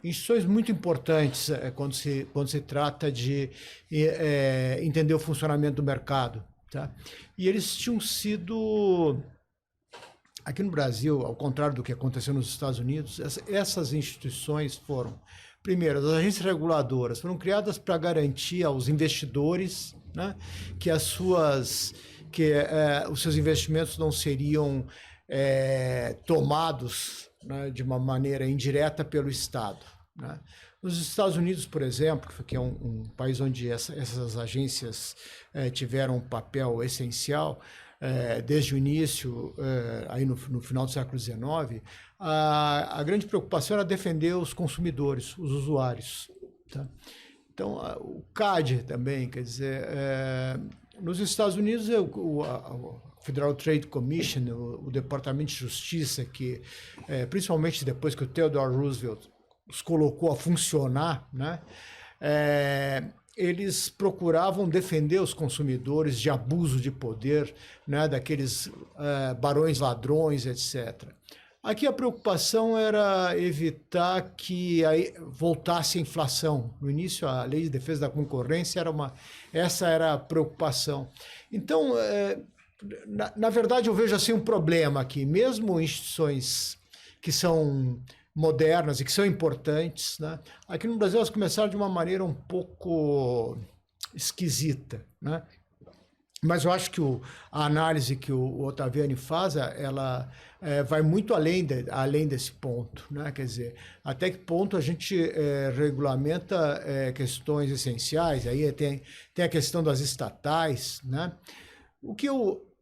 instituições muito importantes quando se trata de entender o funcionamento do mercado, tá? E eles tinham sido... Aqui no Brasil, ao contrário do que aconteceu nos Estados Unidos, essas instituições foram, primeiro, as agências reguladoras foram criadas para garantir aos investidores, né, que os seus investimentos não seriam tomados, né, de uma maneira indireta pelo Estado, né? Nos Estados Unidos, por exemplo, que é um país onde essas agências tiveram um papel essencial, desde o início, aí no final do século XIX, a grande preocupação era defender os consumidores, os usuários, tá? Então, o CAD também, quer dizer, nos Estados Unidos, o Federal Trade Commission, o Departamento de Justiça, que principalmente depois que o Theodore Roosevelt os colocou a funcionar, né? Eles procuravam defender os consumidores de abuso de poder, né, daqueles barões ladrões, etc. Aqui a preocupação era evitar que aí voltasse a inflação. No início, a Lei de Defesa da Concorrência essa era a preocupação. Então, na verdade, eu vejo assim um problema aqui. Mesmo instituições que são modernas e que são importantes, né? Aqui no Brasil elas começaram de uma maneira um pouco esquisita, né? Mas eu acho que a análise que o Ottaviani faz, ela vai muito além desse ponto, né? Quer dizer, até que ponto a gente regulamenta questões essenciais. Aí tem a questão das estatais, né?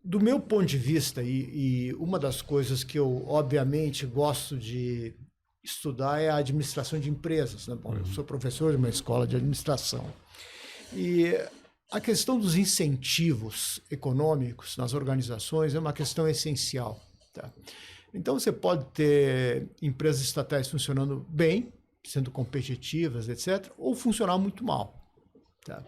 Do meu ponto de vista, e uma das coisas que eu obviamente gosto de estudar é a administração de empresas, né? Bom, eu sou professor de uma escola de administração. E a questão dos incentivos econômicos nas organizações é uma questão essencial. Tá? Então, você pode ter empresas estatais funcionando bem, sendo competitivas, etc., ou funcionar muito mal. Tá?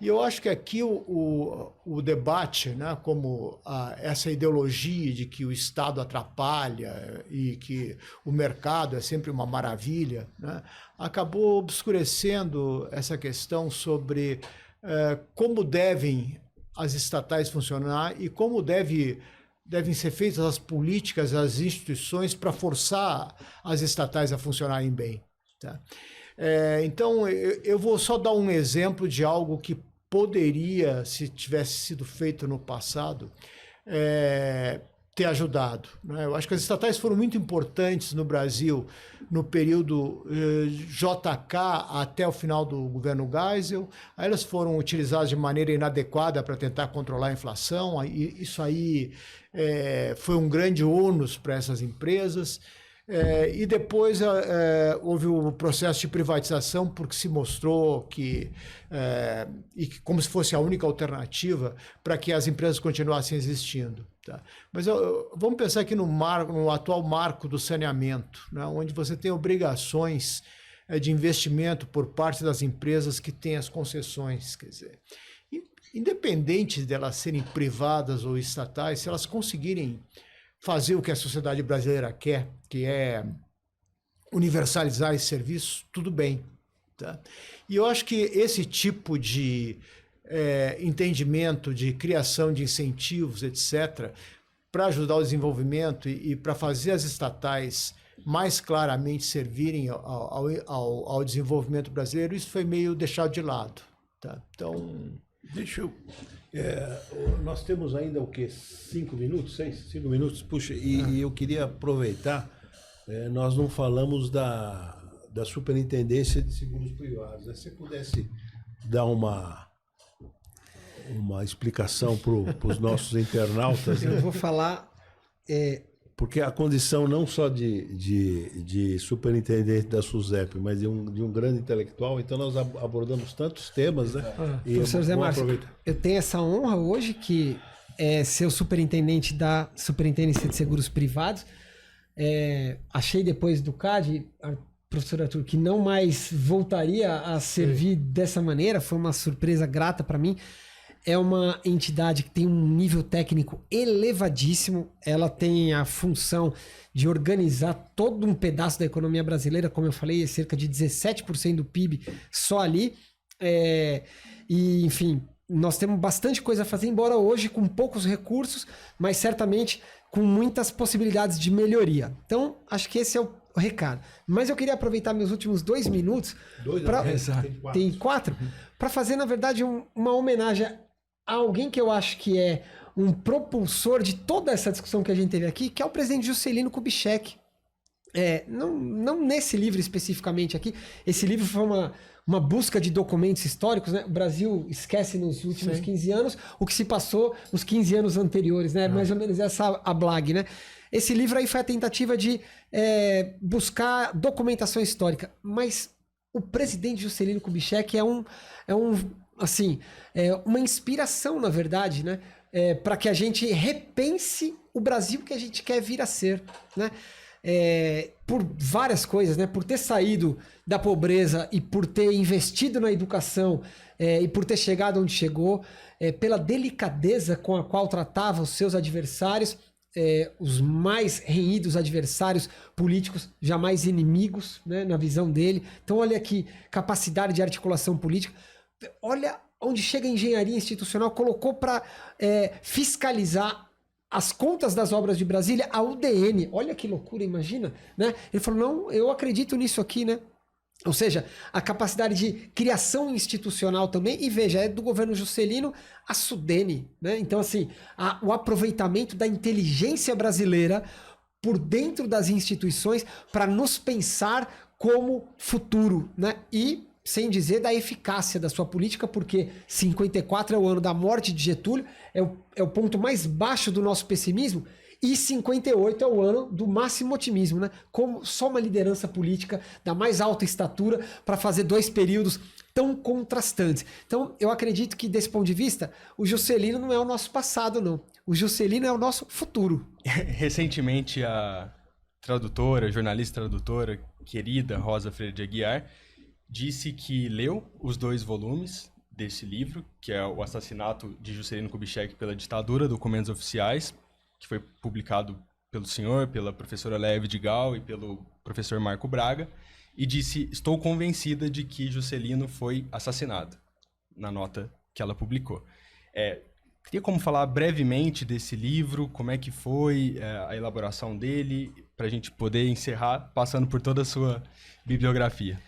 E eu acho que aqui o debate, né, como essa ideologia de que o Estado atrapalha e que o mercado é sempre uma maravilha, né, acabou obscurecendo essa questão sobre como devem as estatais funcionar e como devem ser feitas as políticas, as instituições para forçar as estatais a funcionarem bem. Tá? Então, eu vou só dar um exemplo de algo que poderia, se tivesse sido feito no passado, ter ajudado. Né? Eu acho que as estatais foram muito importantes no Brasil no período JK até o final do governo Geisel. Aí elas foram utilizadas de maneira inadequada para tentar controlar a inflação. Isso aí foi um grande ônus para essas empresas. E depois houve o processo de privatização, porque se mostrou que como se fosse a única alternativa para que as empresas continuassem existindo. Tá? Mas vamos pensar aqui no atual marco do saneamento, né, onde você tem obrigações de investimento por parte das empresas que têm as concessões. Quer dizer, independente de elas serem privadas ou estatais, se elas conseguirem fazer o que a sociedade brasileira quer, que é universalizar esse serviço, tudo bem. Tá? E eu acho que esse tipo de entendimento, de criação de incentivos, etc., para ajudar o desenvolvimento e para fazer as estatais mais claramente servirem ao desenvolvimento brasileiro, isso foi meio deixado de lado. Tá? Então... Deixa eu... nós temos ainda o quê? 5 minutos? 5 minutos? Puxa, e eu queria aproveitar, nós não falamos da Superintendência de Seguros Privados. Se você pudesse dar uma explicação para os nossos internautas. Eu vou falar... Porque a condição não só de superintendente da SUSEP, mas de um grande intelectual, então nós abordamos tantos temas, né? Professor Zé Márcio, eu tenho essa honra hoje, que é ser o superintendente da Superintendência de Seguros Privados. Achei depois do CAD, professor Arthur, que não mais voltaria a servir dessa maneira, foi uma surpresa grata para mim. É uma entidade que tem um nível técnico elevadíssimo. Ela tem a função de organizar todo um pedaço da economia brasileira. Como eu falei, é cerca de 17% do PIB só ali. E, enfim, nós temos bastante coisa a fazer, embora hoje com poucos recursos, mas certamente com muitas possibilidades de melhoria. Então, acho que esse é o recado. Mas eu queria aproveitar meus últimos 2 minutos. Tem 4? Para fazer, na verdade, uma homenagem a alguém que eu acho que é um propulsor de toda essa discussão que a gente teve aqui, que é o presidente Juscelino Kubitschek. Não nesse livro especificamente aqui. Esse livro foi uma busca de documentos históricos, né? O Brasil esquece nos últimos 15 anos o que se passou nos 15 anos anteriores, né? Mais ou menos essa a Blag, né? Esse livro aí foi a tentativa de buscar documentação histórica. Mas o presidente Juscelino Kubitschek é uma inspiração, na verdade, né? Para que a gente repense o Brasil que a gente quer vir a ser, né? Por várias coisas, né? Por ter saído da pobreza e por ter investido na educação e por ter chegado onde chegou, pela delicadeza com a qual tratava os seus adversários, os mais renhidos adversários políticos, jamais inimigos, né? Na visão dele. Então olha aqui, capacidade de articulação política. Olha onde chega a engenharia institucional, colocou para fiscalizar as contas das obras de Brasília, a UDN. Olha que loucura, imagina, né? Ele falou, não, eu acredito nisso aqui, né? Ou seja, a capacidade de criação institucional também, e veja, é do governo Juscelino a Sudene, né? Então, assim, o aproveitamento da inteligência brasileira por dentro das instituições para nos pensar como futuro, né? E sem dizer da eficácia da sua política, porque 54 é o ano da morte de Getúlio, é o ponto mais baixo do nosso pessimismo, E 58 é o ano do máximo otimismo, né? Como só uma liderança política da mais alta estatura para fazer 2 períodos tão contrastantes. Então, eu acredito que, desse ponto de vista, o Juscelino não é o nosso passado, não. O Juscelino é o nosso futuro. Recentemente, a jornalista tradutora, querida Rosa Freire de Aguiar, disse que leu os 2 volumes desse livro, que é O Assassinato de Juscelino Kubitschek pela Ditadura, Documentos Oficiais, que foi publicado pelo senhor, pela professora Léa Vidigal e pelo professor Marco Braga, e disse: estou convencida de que Juscelino foi assassinado, na nota que ela publicou. Queria como falar brevemente desse livro, como é que foi a elaboração dele, para a gente poder encerrar passando por toda a sua bibliografia.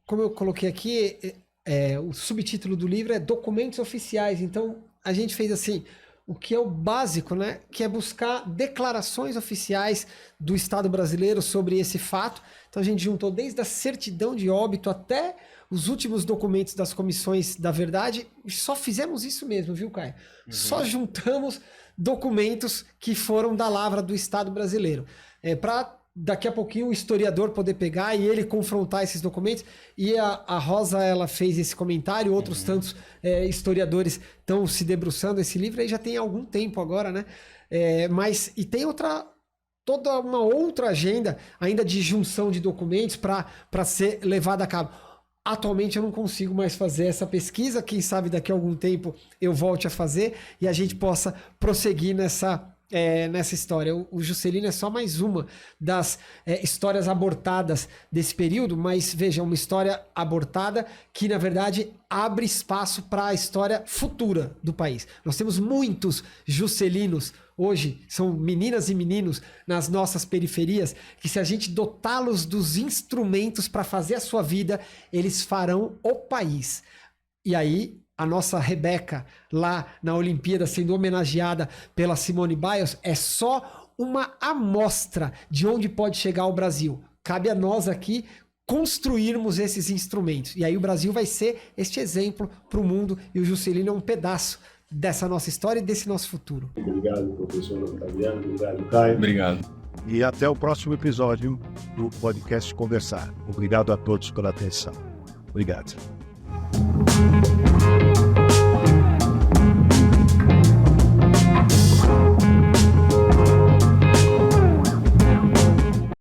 Como eu coloquei aqui, o subtítulo do livro é Documentos Oficiais. Então, a gente fez assim, o que é o básico, né? Que é buscar declarações oficiais do Estado brasileiro sobre esse fato. Então, a gente juntou desde a certidão de óbito até os últimos documentos das comissões da verdade. E só fizemos isso mesmo, viu, Caio? Só juntamos documentos que foram da lavra do Estado brasileiro. Para daqui a pouquinho o historiador poder pegar e ele confrontar esses documentos. E a Rosa, ela fez esse comentário, outros tantos historiadores estão se debruçando esse livro aí já tem algum tempo agora, né? E tem toda uma outra agenda ainda de junção de documentos para ser levada a cabo. Atualmente eu não consigo mais fazer essa pesquisa, quem sabe daqui a algum tempo eu volte a fazer e a gente possa prosseguir nessa história. O Juscelino é só mais uma das histórias abortadas desse período, mas veja, uma história abortada que na verdade abre espaço para a história futura do país. Nós temos muitos Juscelinos hoje, são meninas e meninos nas nossas periferias, que se a gente dotá-los dos instrumentos para fazer a sua vida, eles farão o país. E aí a nossa Rebeca, lá na Olimpíada, sendo homenageada pela Simone Biles, é só uma amostra de onde pode chegar o Brasil. Cabe a nós aqui construirmos esses instrumentos. E aí o Brasil vai ser este exemplo para o mundo, e o Juscelino é um pedaço dessa nossa história e desse nosso futuro. Obrigado, professor Otaviano. Obrigado, Caio. Obrigado. E até o próximo episódio do podcast Conversar. Obrigado a todos pela atenção. Obrigado.